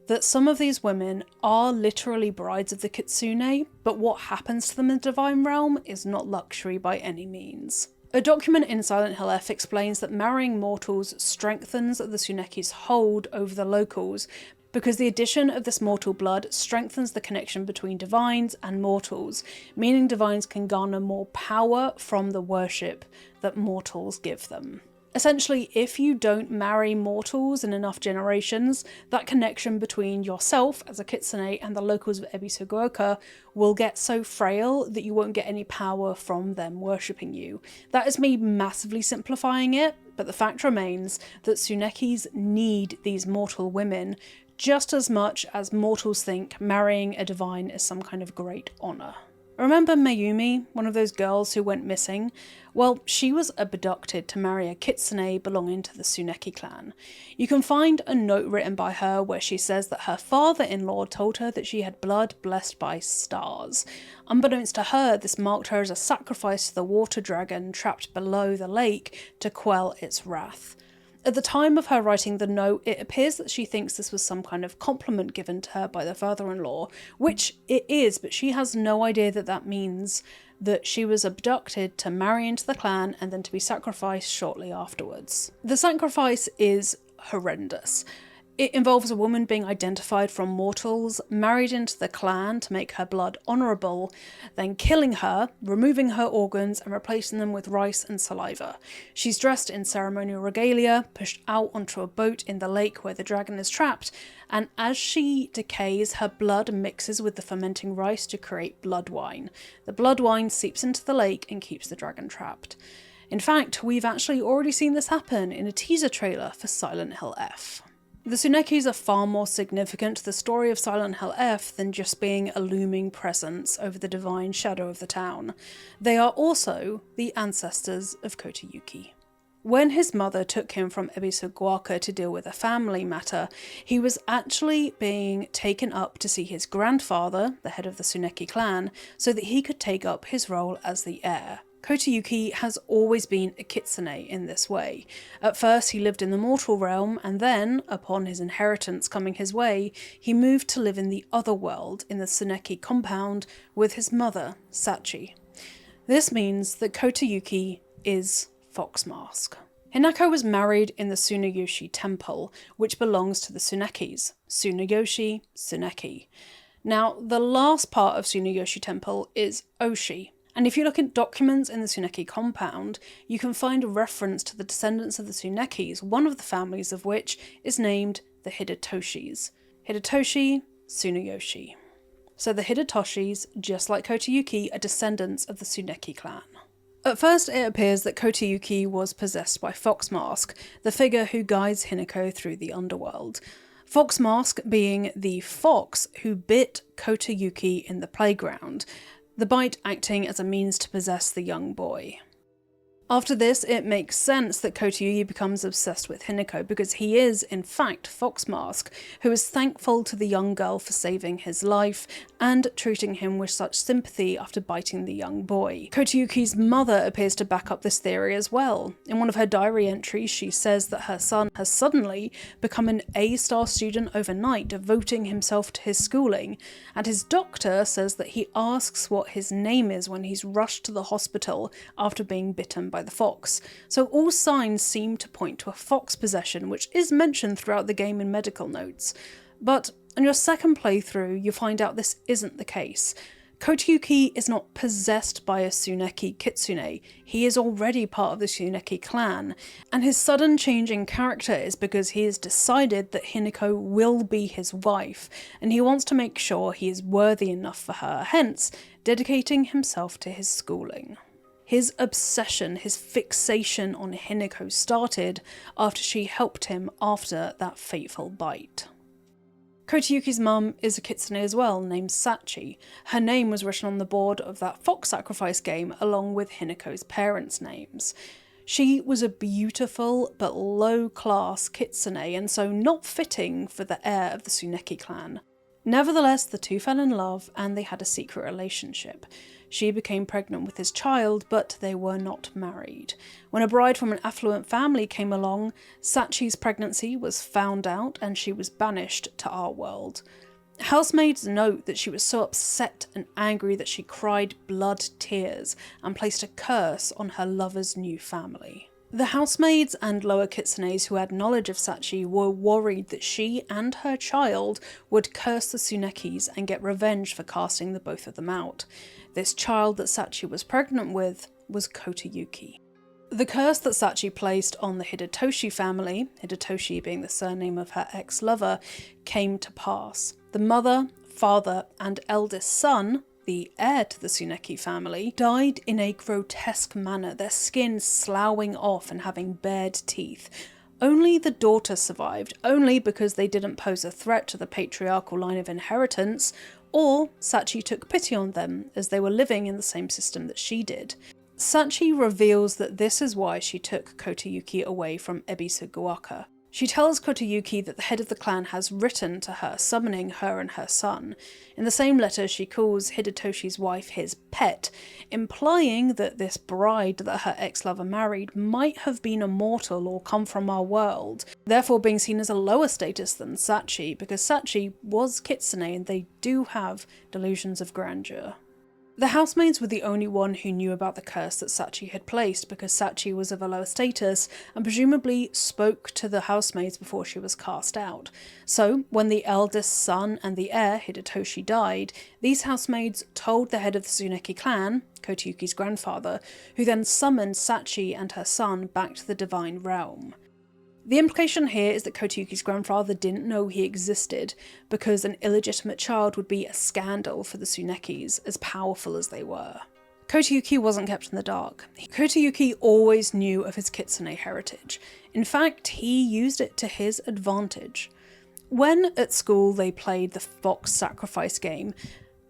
that some of these women are literally brides of the Kitsune, but what happens to them in the divine realm is not luxury by any means. A document in Silent Hill F explains that marrying mortals strengthens the Tsuneki's hold over the locals, because the addition of this mortal blood strengthens the connection between divines and mortals, meaning divines can garner more power from the worship that mortals give them. Essentially, if you don't marry mortals in enough generations, that connection between yourself as a kitsune and the locals of Ebisugaoka will get so frail that you won't get any power from them worshipping you. That is me massively simplifying it, but the fact remains that Tsunekis need these mortal women just as much as mortals think marrying a divine is some kind of great honour. Remember Mayumi, one of those girls who went missing? Well, she was abducted to marry a kitsune belonging to the Tsuneki clan. You can find a note written by her where she says that her father-in-law told her that she had blood blessed by stars. Unbeknownst to her, this marked her as a sacrifice to the water dragon trapped below the lake to quell its wrath. At the time of her writing the note, it appears that she thinks this was some kind of compliment given to her by the father-in-law, which it is, but she has no idea that that means that she was abducted to marry into the clan and then to be sacrificed shortly afterwards. The sacrifice is horrendous. It involves a woman being identified from mortals, married into the clan to make her blood honourable, then killing her, removing her organs and replacing them with rice and saliva. She's dressed in ceremonial regalia, pushed out onto a boat in the lake where the dragon is trapped, and as she decays, her blood mixes with the fermenting rice to create blood wine. The blood wine seeps into the lake and keeps the dragon trapped. In fact, we've actually already seen this happen in a teaser trailer for Silent Hill F. The Tsunekis are far more significant to the story of Silent Hill F than just being a looming presence over the divine shadow of the town. They are also the ancestors of Kotayuki. When his mother took him from Ebisugaoka to deal with a family matter, he was actually being taken up to see his grandfather, the head of the Tsuneki clan, so that he could take up his role as the heir. Kotayuki has always been a kitsune in this way. At first he lived in the mortal realm, and then, upon his inheritance coming his way, he moved to live in the other world in the Tsuneki compound with his mother, Sachi. This means that Kotayuki is Foxmask. Hinako was married in the Tsunayoshi temple, which belongs to the Tsunekis. Tsunayoshi, Tsuneki. Now, the last part of Tsunayoshi temple is Oshi. And if you look at documents in the Tsuneki compound, you can find a reference to the descendants of the Tsunekis, one of the families of which is named the Hidetoshis. Hidetoshi, Tsunayoshi. So the Hidetoshis, just like Kotayuki, are descendants of the Tsuneki clan. At first it appears that Kotayuki was possessed by Foxmask, the figure who guides Hinako through the underworld. Foxmask being the fox who bit Kotayuki in the playground, the bite acting as a means to possess the young boy. After this, it makes sense that Kotayuki becomes obsessed with Hinako because he is, in fact, Foxmask, who is thankful to the young girl for saving his life and treating him with such sympathy after biting the young boy. Kotayuki's mother appears to back up this theory as well. In one of her diary entries, she says that her son has suddenly become an A-star student overnight, devoting himself to his schooling, and his doctor says that he asks what his name is when he's rushed to the hospital after being bitten by the fox. So all signs seem to point to a fox possession, which is mentioned throughout the game in medical notes. But on your second playthrough, you find out this isn't the case. Kotayuki is not possessed by a Tsuneki Kitsune, he is already part of the Tsuneki clan, and his sudden change in character is because he has decided that Hinako will be his wife, and he wants to make sure he is worthy enough for her, hence dedicating himself to his schooling. His obsession, his fixation on Hinako started after she helped him after that fateful bite. Kotayuki's mum is a kitsune as well, named Sachi. Her name was written on the board of that fox sacrifice game along with Hinako's parents' names. She was a beautiful but low-class kitsune and so not fitting for the heir of the Tsuneki clan. Nevertheless, the two fell in love and they had a secret relationship. She became pregnant with his child, but they were not married. When a bride from an affluent family came along, Sachi's pregnancy was found out and she was banished to our world. Housemaids note that she was so upset and angry that she cried blood tears and placed a curse on her lover's new family. The housemaids and lower kitsunes who had knowledge of Sachi were worried that she and her child would curse the Tsunekis and get revenge for casting the both of them out. This child that Sachi was pregnant with was Kotayuki. The curse that Sachi placed on the Hidetoshi family, Hidetoshi being the surname of her ex-lover, came to pass. The mother, father and eldest son, the heir to the Tsuneki family, died in a grotesque manner, their skin sloughing off and having bared teeth. Only the daughter survived, only because they didn't pose a threat to the patriarchal line of inheritance, or Sachi took pity on them as they were living in the same system that she did. Sachi reveals that this is why she took Kotayuki away from Ebisugaoka. She tells Kotayuki that the head of the clan has written to her, summoning her and her son. In the same letter, she calls Hidetoshi's wife his pet, implying that this bride that her ex-lover married might have been immortal or come from our world, therefore being seen as a lower status than Sachi, because Sachi was kitsune and they do have delusions of grandeur. The housemaids were the only one who knew about the curse that Sachi had placed because Sachi was of a lower status and presumably spoke to the housemaids before she was cast out. So, when the eldest son and the heir, Hidetoshi, died, these housemaids told the head of the Tsuneki clan, Kotayuki's grandfather, who then summoned Sachi and her son back to the divine realm. The implication here is that Kotayuki's grandfather didn't know he existed, because an illegitimate child would be a scandal for the Tsunekis, as powerful as they were. Kotayuki wasn't kept in the dark. Kotayuki always knew of his kitsune heritage. In fact, he used it to his advantage. When at school they played the fox sacrifice game,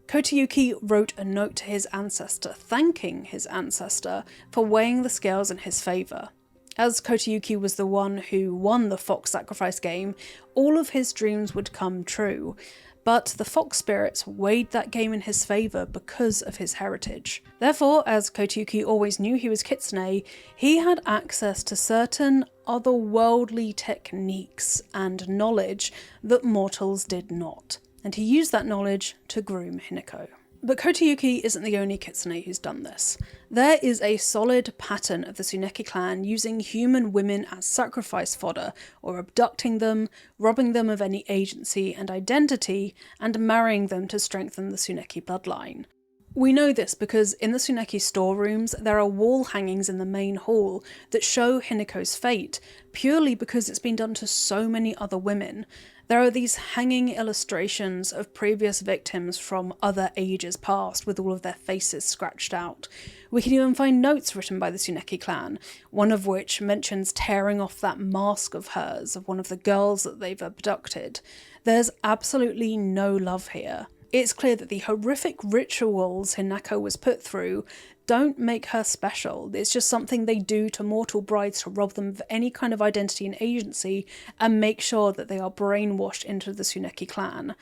Kotayuki wrote a note to his ancestor, thanking his ancestor for weighing the scales in his favour. As Kotayuki was the one who won the fox sacrifice game, all of his dreams would come true, but the fox spirits weighed that game in his favour because of his heritage. Therefore, as Kotayuki always knew he was kitsune, he had access to certain otherworldly techniques and knowledge that mortals did not, and he used that knowledge to groom Hinako. But Kotayuki isn't the only kitsune who's done this. There is a solid pattern of the Tsuneki clan using human women as sacrifice fodder, or abducting them, robbing them of any agency and identity, and marrying them to strengthen the Tsuneki bloodline. We know this because in the Tsuneki storerooms there are wall hangings in the main hall that show Hinako's fate, purely because it's been done to so many other women. There are these hanging illustrations of previous victims from other ages past with all of their faces scratched out. We can even find notes written by the Tsuneki clan, one of which mentions tearing off that mask of hers of one of the girls that they've abducted. There's absolutely no love here. It's clear that the horrific rituals Hinako was put through don't make her special. It's just something they do to mortal brides to rob them of any kind of identity and agency and make sure that they are brainwashed into the Tsuneki clan.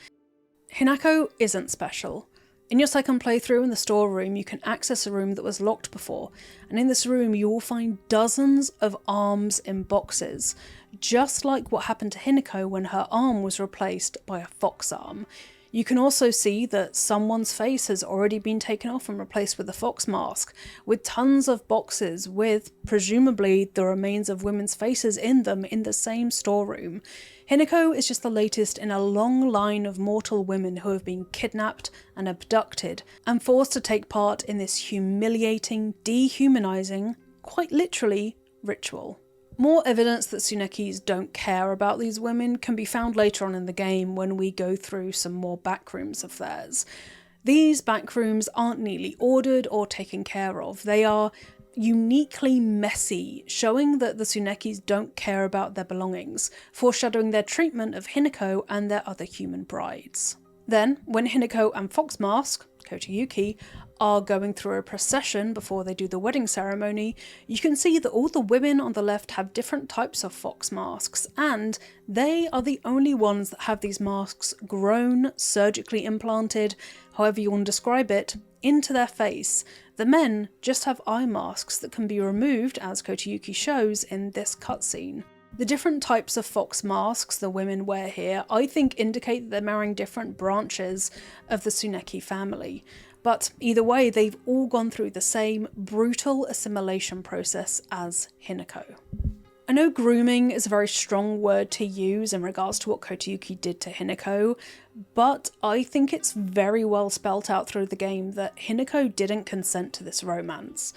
Hinako isn't special. In your second playthrough in the storeroom, you can access a room that was locked before, and in this room you will find dozens of arms in boxes, just like what happened to Hinako when her arm was replaced by a fox arm. You can also see that someone's face has already been taken off and replaced with a fox mask, with tons of boxes with, presumably, the remains of women's faces in them in the same storeroom. Hinako is just the latest in a long line of mortal women who have been kidnapped and abducted and forced to take part in this humiliating, dehumanizing, quite literally, ritual. More evidence that Tsunekis don't care about these women can be found later on in the game when we go through some more backrooms of theirs. These backrooms aren't neatly ordered or taken care of. They are uniquely messy, showing that the Tsunekis don't care about their belongings, foreshadowing their treatment of Hinako and their other human brides. Then, when Hinako and Fox Mask, Kotayuki, are going through a procession before they do the wedding ceremony, you can see that all the women on the left have different types of fox masks, and they are the only ones that have these masks grown, surgically implanted, however you want to describe it, into their face. The men just have eye masks that can be removed, as Kotayuki shows in this cutscene. The different types of fox masks the women wear here, I think, indicate that they're marrying different branches of the Tsuneki family. But either way, they've all gone through the same brutal assimilation process as Hinako. I know grooming is a very strong word to use in regards to what Kotayuki did to Hinako, but I think it's very well spelt out through the game that Hinako didn't consent to this romance.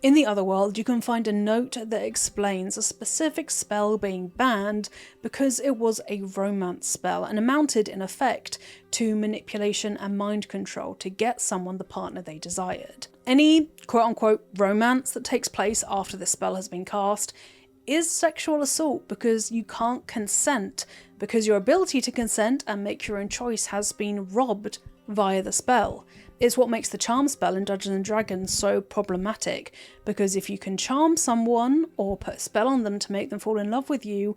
In the other world, you can find a note that explains a specific spell being banned because it was a romance spell and amounted, in effect, to manipulation and mind control to get someone the partner they desired. Any quote-unquote romance that takes place after the spell has been cast is sexual assault because you can't consent, because your ability to consent and make your own choice has been robbed via the spell. It's what makes the charm spell in Dungeons & Dragons so problematic, because if you can charm someone or put a spell on them to make them fall in love with you,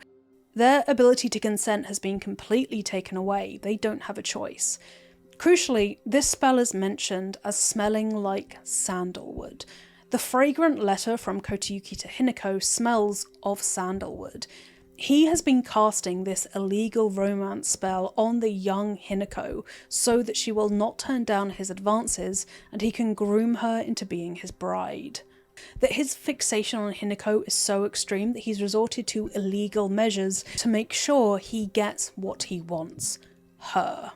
their ability to consent has been completely taken away. They don't have a choice. Crucially, this spell is mentioned as smelling like sandalwood. The fragrant letter from Kotayuki to Hinako smells of sandalwood. He has been casting this illegal romance spell on the young Hinako so that she will not turn down his advances and he can groom her into being his bride. That his fixation on Hinako is so extreme that he's resorted to illegal measures to make sure he gets what he wants. Her.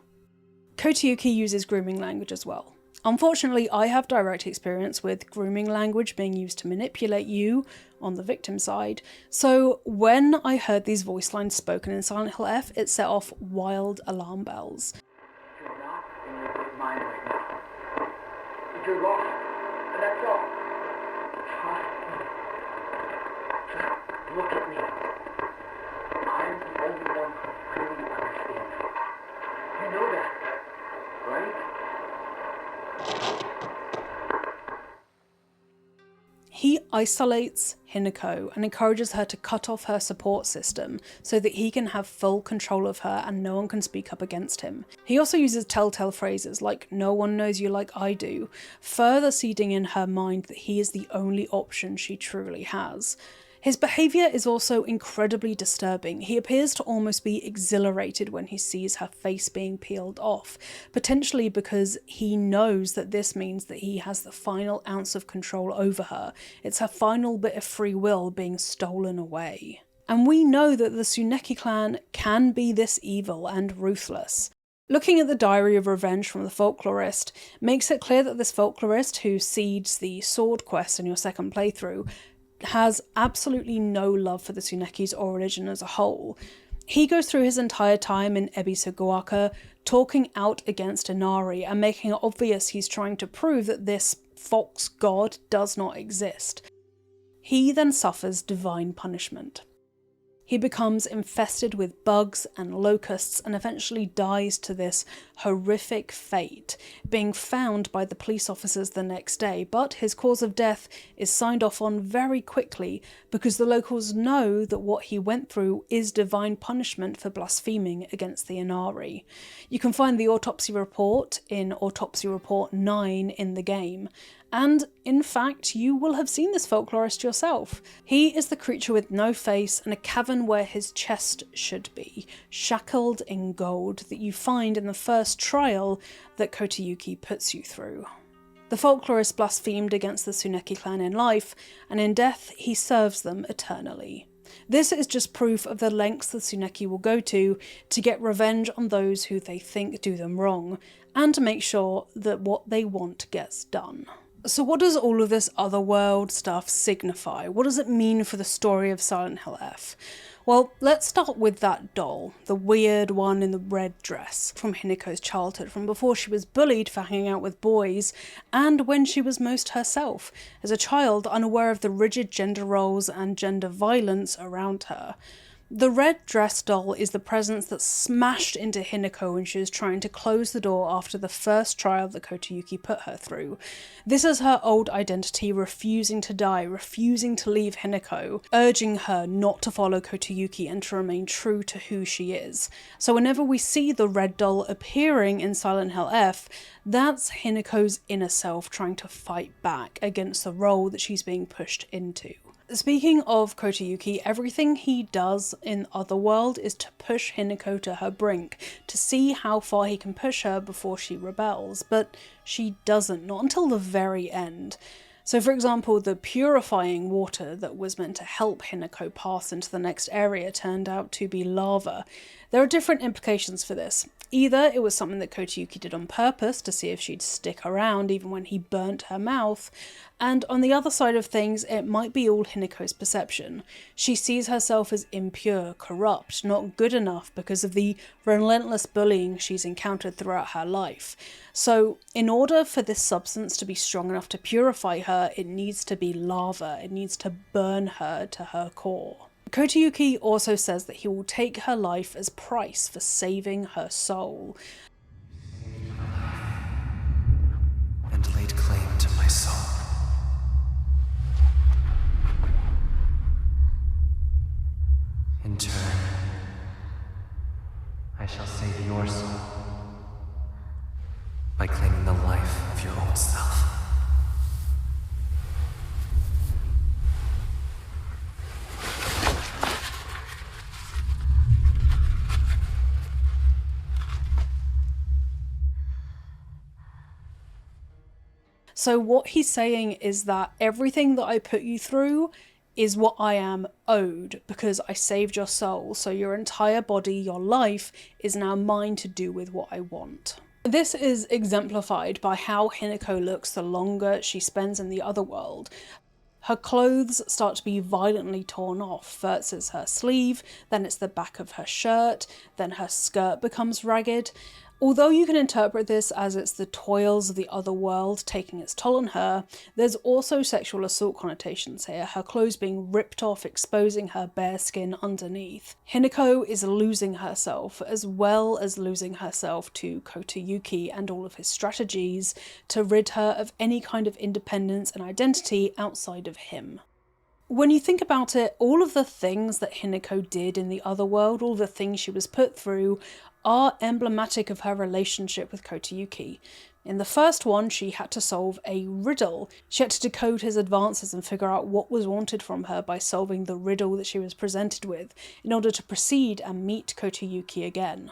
Kotayuki uses grooming language as well. Unfortunately, I have direct experience with grooming language being used to manipulate you on the victim side, so when I heard these voice lines spoken in Silent Hill F, it set off wild alarm bells. You're not in your good mind right now. You're lost, and that's all. Trust me. Just look at me. I'm the only one who really understands. You know that, right? He isolates Hinako and encourages her to cut off her support system so that he can have full control of her and no one can speak up against him. He also uses telltale phrases like "no one knows you like I do," further seeding in her mind that he is the only option she truly has. His behaviour is also incredibly disturbing. He appears to almost be exhilarated when he sees her face being peeled off, potentially because he knows that this means that he has the final ounce of control over her. It's her final bit of free will being stolen away. And we know that the Tsuneki clan can be this evil and ruthless. Looking at the Diary of Revenge from the folklorist makes it clear that this folklorist, who seeds the sword quest in your second playthrough, has absolutely no love for the Tsunekis or religion as a whole. He goes through his entire time in Ebisugaoka talking out against Inari and making it obvious he's trying to prove that this fox god does not exist. He then suffers divine punishment. He becomes infested with bugs and locusts and eventually dies to this horrific fate, being found by the police officers the next day, but his cause of death is signed off on very quickly because the locals know that what he went through is divine punishment for blaspheming against the Inari. You can find the autopsy report in Autopsy Report 9 in the game, and in fact you will have seen this folklorist yourself. He is the creature with no face and a cavern where his chest should be, shackled in gold, that you find in the first trial that Kotayuki puts you through. The folklorist blasphemed against the Tsuneki clan in life, and in death he serves them eternally. This is just proof of the lengths the Tsuneki will go to get revenge on those who they think do them wrong, and to make sure that what they want gets done. So what does all of this otherworld stuff signify? What does it mean for the story of Silent Hill F? Well, let's start with that doll, the weird one in the red dress, from Hinako's childhood, from before she was bullied for hanging out with boys, and when she was most herself, as a child unaware of the rigid gender roles and gender violence around her. The red dress doll is the presence that smashed into Hinako when she was trying to close the door after the first trial that Kotayuki put her through. This is her old identity refusing to die, refusing to leave Hinako, urging her not to follow Kotayuki and to remain true to who she is. So whenever we see the red doll appearing in Silent Hill F, that's Hinako's inner self trying to fight back against the role that she's being pushed into. Speaking of Kotayuki, everything he does in Otherworld is to push Hinako to her brink, to see how far he can push her before she rebels, but she doesn't, not until the very end. So for example, the purifying water that was meant to help Hinako pass into the next area turned out to be lava. There are different implications for this. Either it was something that Kotayuki did on purpose to see if she'd stick around even when he burnt her mouth, and on the other side of things it might be all Hinako's perception. She sees herself as impure, corrupt, not good enough because of the relentless bullying she's encountered throughout her life. So in order for this substance to be strong enough to purify her, it needs to be lava, it needs to burn her to her core. Kotayuki also says that he will take her life as price for saving her soul. And laid claim to my soul. In turn, I shall save your soul by claiming the life of your own self. So what he's saying is that everything that I put you through is what I am owed because I saved your soul, so your entire body, your life, is now mine to do with what I want. This is exemplified by how Hinako looks the longer she spends in the Otherworld. Her clothes start to be violently torn off. First it's her sleeve, then it's the back of her shirt, then her skirt becomes ragged. Although you can interpret this as it's the toils of the other world taking its toll on her, there's also sexual assault connotations here, her clothes being ripped off, exposing her bare skin underneath. Hinako is losing herself, as well as losing herself to Kotayuki and all of his strategies to rid her of any kind of independence and identity outside of him. When you think about it, all of the things that Hinako did in the other world, all the things she was put through, are emblematic of her relationship with Kotayuki. In the first one, she had to solve a riddle. She had to decode his advances and figure out what was wanted from her by solving the riddle that she was presented with, in order to proceed and meet Kotayuki again.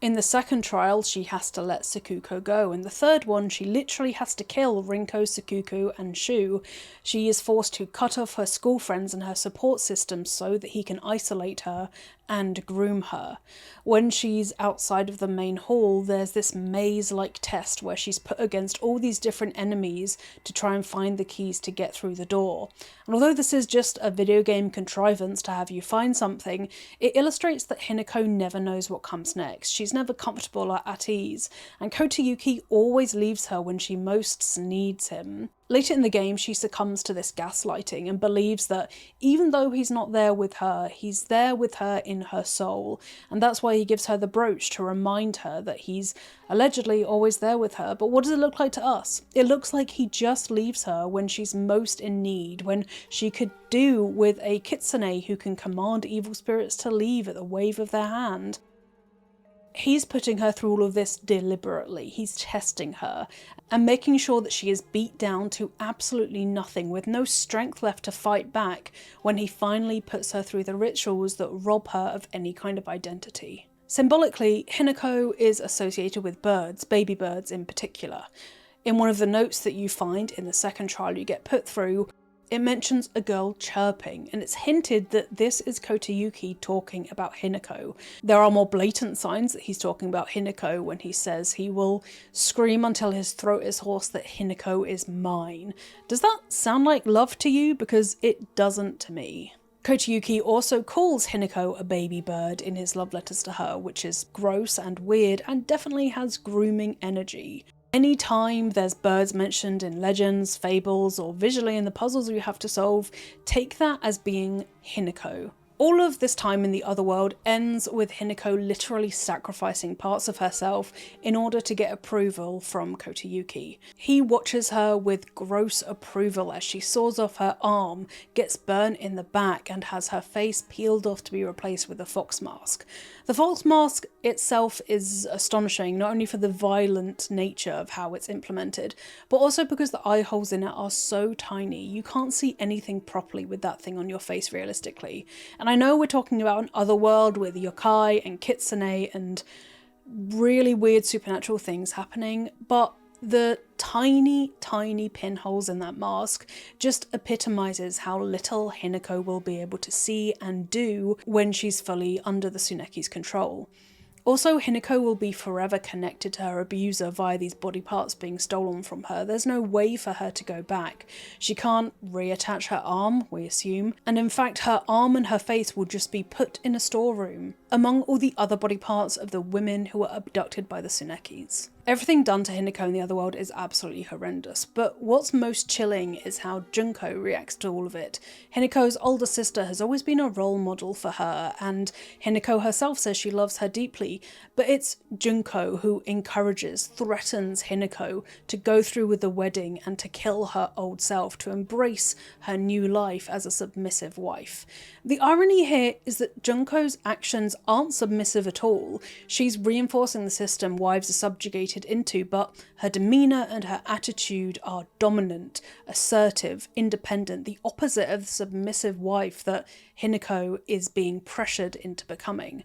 In the second trial, she has to let Sakuko go. In the third one, she literally has to kill Rinko, Sakuko, and Shu. She is forced to cut off her school friends and her support system so that he can isolate her and groom her. When she's outside of the main hall, there's this maze-like test where she's put against all these different enemies to try and find the keys to get through the door. And although this is just a video game contrivance to have you find something, it illustrates that Hinako never knows what comes next. She's never comfortable or at ease, and Kotayuki always leaves her when she most needs him. Later in the game, she succumbs to this gaslighting and believes that even though he's not there with her, he's there with her in her soul, and that's why he gives her the brooch to remind her that he's allegedly always there with her. But what does it look like to us? It looks like he just leaves her when she's most in need, when she could do with a kitsune who can command evil spirits to leave at the wave of their hand. He's putting her through all of this deliberately. He's testing her and making sure that she is beat down to absolutely nothing, with no strength left to fight back, when he finally puts her through the rituals that rob her of any kind of identity. Symbolically, Hinako is associated with birds, baby birds in particular. In one of the notes that you find in the second trial you get put through, it mentions a girl chirping, and it's hinted that this is Kotayuki talking about Hinako. There are more blatant signs that he's talking about Hinako when he says he will scream until his throat is hoarse that Hinako is mine. Does that sound like love to you? Because it doesn't to me. Kotayuki also calls Hinako a baby bird in his love letters to her, which is gross and weird and definitely has grooming energy. Anytime there's birds mentioned in legends, fables, or visually in the puzzles you have to solve, take that as being Hinako. All of this time in the other world ends with Hinako literally sacrificing parts of herself in order to get approval from Kotayuki. He watches her with gross approval as she saws off her arm, gets burnt in the back, and has her face peeled off to be replaced with a fox mask. The fox mask itself is astonishing, not only for the violent nature of how it's implemented, but also because the eye holes in it are so tiny. You can't see anything properly with that thing on your face realistically. And I know we're talking about an other world with yokai and kitsune and really weird supernatural things happening, but the tiny pinholes in that mask just epitomizes how little Hinako will be able to see and do when she's fully under the Tsuneki's control. Also, Hinako will be forever connected to her abuser via these body parts being stolen from her. There's no way for her to go back. She can't reattach her arm, we assume, and in fact her arm and her face will just be put in a storeroom, among all the other body parts of the women who were abducted by the Tsunekis. Everything done to Hinako in the other world is absolutely horrendous, but what's most chilling is how Junko reacts to all of it. Hinako's older sister has always been a role model for her, and Hinako herself says she loves her deeply, but it's Junko who encourages, threatens Hinako to go through with the wedding and to kill her old self, to embrace her new life as a submissive wife. The irony here is that Junko's actions aren't submissive at all. She's reinforcing the system wives are subjugated into, but her demeanour and her attitude are dominant, assertive, independent, the opposite of the submissive wife that Hinako is being pressured into becoming.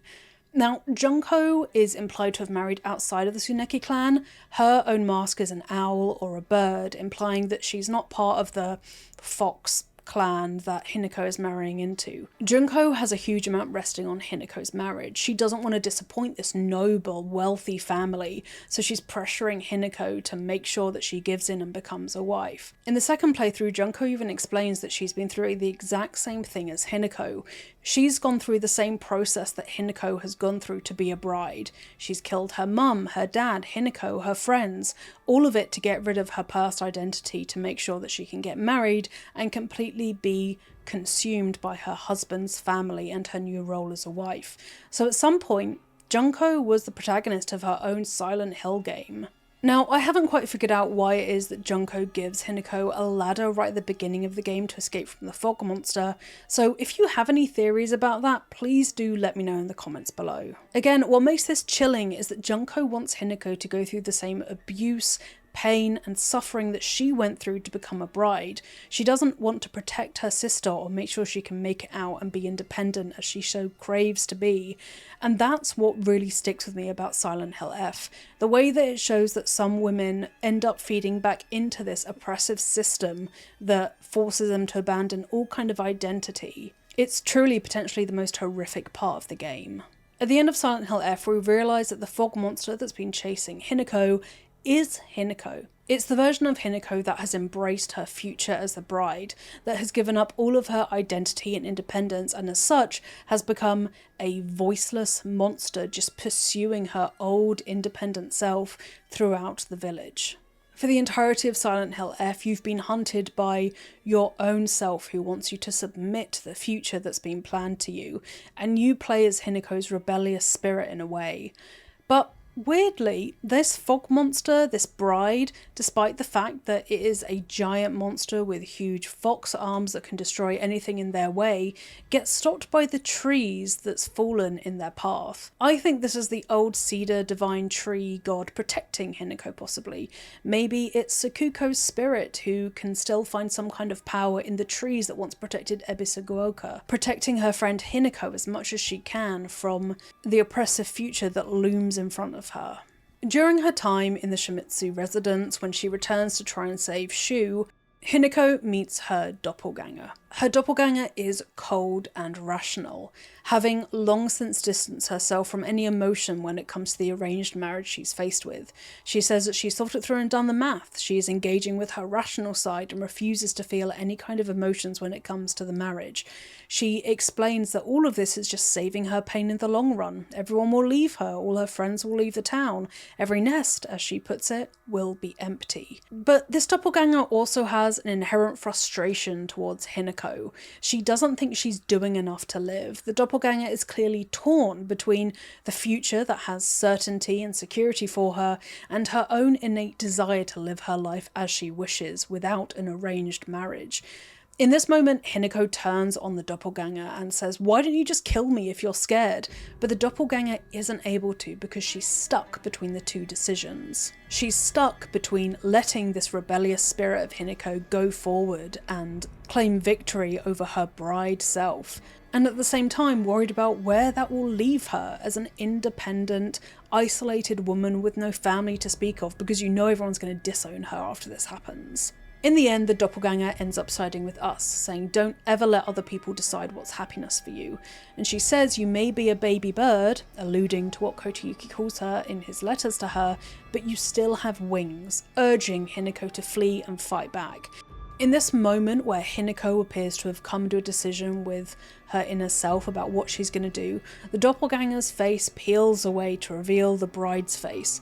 Now, Junko is implied to have married outside of the Tsuneki clan. Her own mask is an owl or a bird, implying that she's not part of the fox clan that Hinako is marrying into. Junko has a huge amount resting on Hinako's marriage. She doesn't want to disappoint this noble, wealthy family, so she's pressuring Hinako to make sure that she gives in and becomes a wife. In the second playthrough, Junko even explains that she's been through the exact same thing as Hinako. She's gone through the same process that Hinako has gone through to be a bride. She's killed her mum, her dad, Hinako, her friends, all of it to get rid of her past identity to make sure that she can get married and completely be consumed by her husband's family and her new role as a wife. So at some point, Junko was the protagonist of her own Silent Hill game. Now, I haven't quite figured out why it is that Junko gives Hinako a ladder right at the beginning of the game to escape from the fog monster, so if you have any theories about that, please do let me know in the comments below. Again, what makes this chilling is that Junko wants Hinako to go through the same abuse, pain and suffering that she went through to become a bride. She doesn't want to protect her sister or make sure she can make it out and be independent as she so craves to be. And that's what really sticks with me about Silent Hill F. The way that it shows that some women end up feeding back into this oppressive system that forces them to abandon all kind of identity. It's truly potentially the most horrific part of the game. At the end of Silent Hill F, we realise that the fog monster that's been chasing Hinako is Hinako. It's the version of Hinako that has embraced her future as the bride, that has given up all of her identity and independence, and as such has become a voiceless monster just pursuing her old independent self throughout the village. For the entirety of Silent Hill F, you've been hunted by your own self who wants you to submit to the future that's been planned to you, and you play as Hinako's rebellious spirit in a way. But weirdly, this fog monster, this bride, despite the fact that it is a giant monster with huge fox arms that can destroy anything in their way, gets stopped by the trees that's fallen in their path. I think this is the old cedar divine tree god protecting Hinako possibly. Maybe it's Sakuko's spirit who can still find some kind of power in the trees that once protected Ebisugaoka, protecting her friend Hinako as much as she can from the oppressive future that looms in front of her. During her time in the Shimizu residence, when she returns to try and save Shu, Hinako meets her doppelganger. Her doppelganger is cold and rational, having long since distanced herself from any emotion when it comes to the arranged marriage she's faced with. She says that she's thought it through and done the math. She is engaging with her rational side and refuses to feel any kind of emotions when it comes to the marriage. She explains that all of this is just saving her pain in the long run. Everyone will leave her, all her friends will leave the town. Every nest, as she puts it, will be empty. But this doppelganger also has an inherent frustration towards Hinako. She doesn't think she's doing enough to live. The doppelganger is clearly torn between the future that has certainty and security for her and her own innate desire to live her life as she wishes without an arranged marriage. In this moment, Hinako turns on the doppelganger and says, "Why don't you just kill me if you're scared?" But the doppelganger isn't able to because she's stuck between the two decisions. She's stuck between letting this rebellious spirit of Hinako go forward and claim victory over her bride self, and at the same time worried about where that will leave her as an independent, isolated woman with no family to speak of, because you know everyone's going to disown her after this happens. In the end, the doppelganger ends up siding with us, saying don't ever let other people decide what's happiness for you. And she says you may be a baby bird, alluding to what Kotayuki calls her in his letters to her, but you still have wings, urging Hinako to flee and fight back. In this moment where Hinako appears to have come to a decision with her inner self about what she's going to do, the doppelganger's face peels away to reveal the bride's face,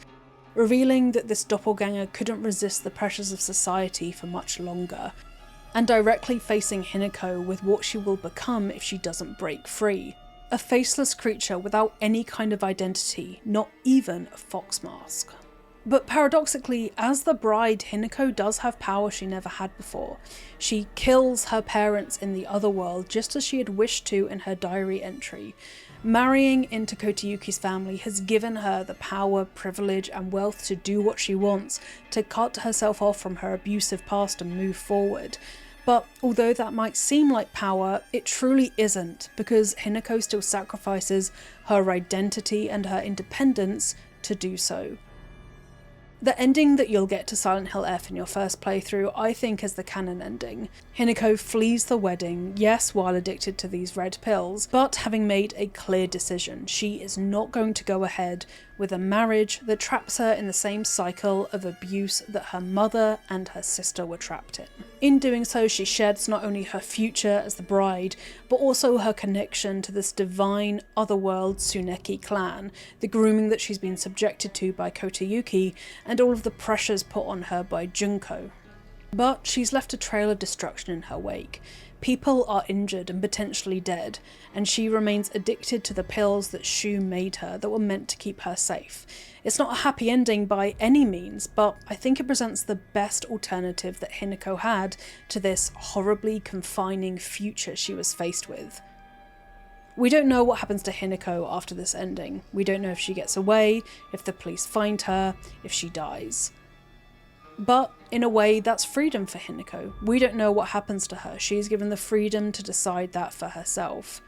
revealing that this doppelganger couldn't resist the pressures of society for much longer, and directly facing Hinako with what she will become if she doesn't break free. A faceless creature without any kind of identity, not even a fox mask. But paradoxically, as the bride, Hinako does have power she never had before. She kills her parents in the other world just as she had wished to in her diary entry. Marrying into Kotayuki's family has given her the power, privilege and wealth to do what she wants, to cut herself off from her abusive past and move forward. But although that might seem like power, it truly isn't, because Hinako still sacrifices her identity and her independence to do so. The ending that you'll get to Silent Hill F in your first playthrough, I think, is the canon ending. Hinako flees the wedding, yes, while addicted to these red pills, but having made a clear decision. She is not going to go ahead with a marriage that traps her in the same cycle of abuse that her mother and her sister were trapped in. In doing so, she sheds not only her future as the bride, but also her connection to this divine otherworld Tsuneki clan, the grooming that she's been subjected to by Kotayuki, and all of the pressures put on her by Junko. But she's left a trail of destruction in her wake. People are injured and potentially dead, and she remains addicted to the pills that Shu made her that were meant to keep her safe. It's not a happy ending by any means, but I think it presents the best alternative that Hinako had to this horribly confining future she was faced with. We don't know what happens to Hinako after this ending. We don't know if she gets away, if the police find her, if she dies. But in a way, that's freedom for Hinako. We don't know what happens to her. She's given the freedom to decide that for herself.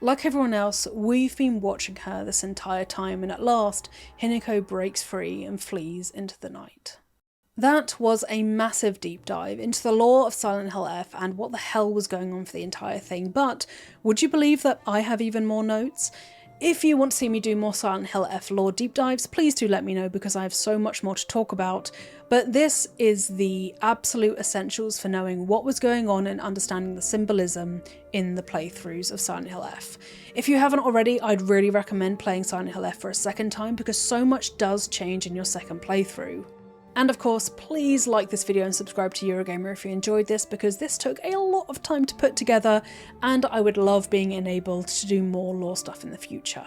Like everyone else, we've been watching her this entire time, and at last, Hinako breaks free and flees into the night. That was a massive deep dive into the lore of Silent Hill F and what the hell was going on for the entire thing, but would you believe that I have even more notes? If you want to see me do more Silent Hill F lore deep dives, please do let me know, because I have so much more to talk about. But this is the absolute essentials for knowing what was going on and understanding the symbolism in the playthroughs of Silent Hill F. If you haven't already, I'd really recommend playing Silent Hill F for a second time, because so much does change in your second playthrough. And of course, please like this video and subscribe to Eurogamer if you enjoyed this, because this took a lot of time to put together and I would love being enabled to do more lore stuff in the future.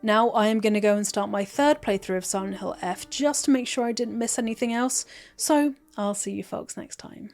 Now I am going to go and start my third playthrough of Silent Hill F just to make sure I didn't miss anything else, so I'll see you folks next time.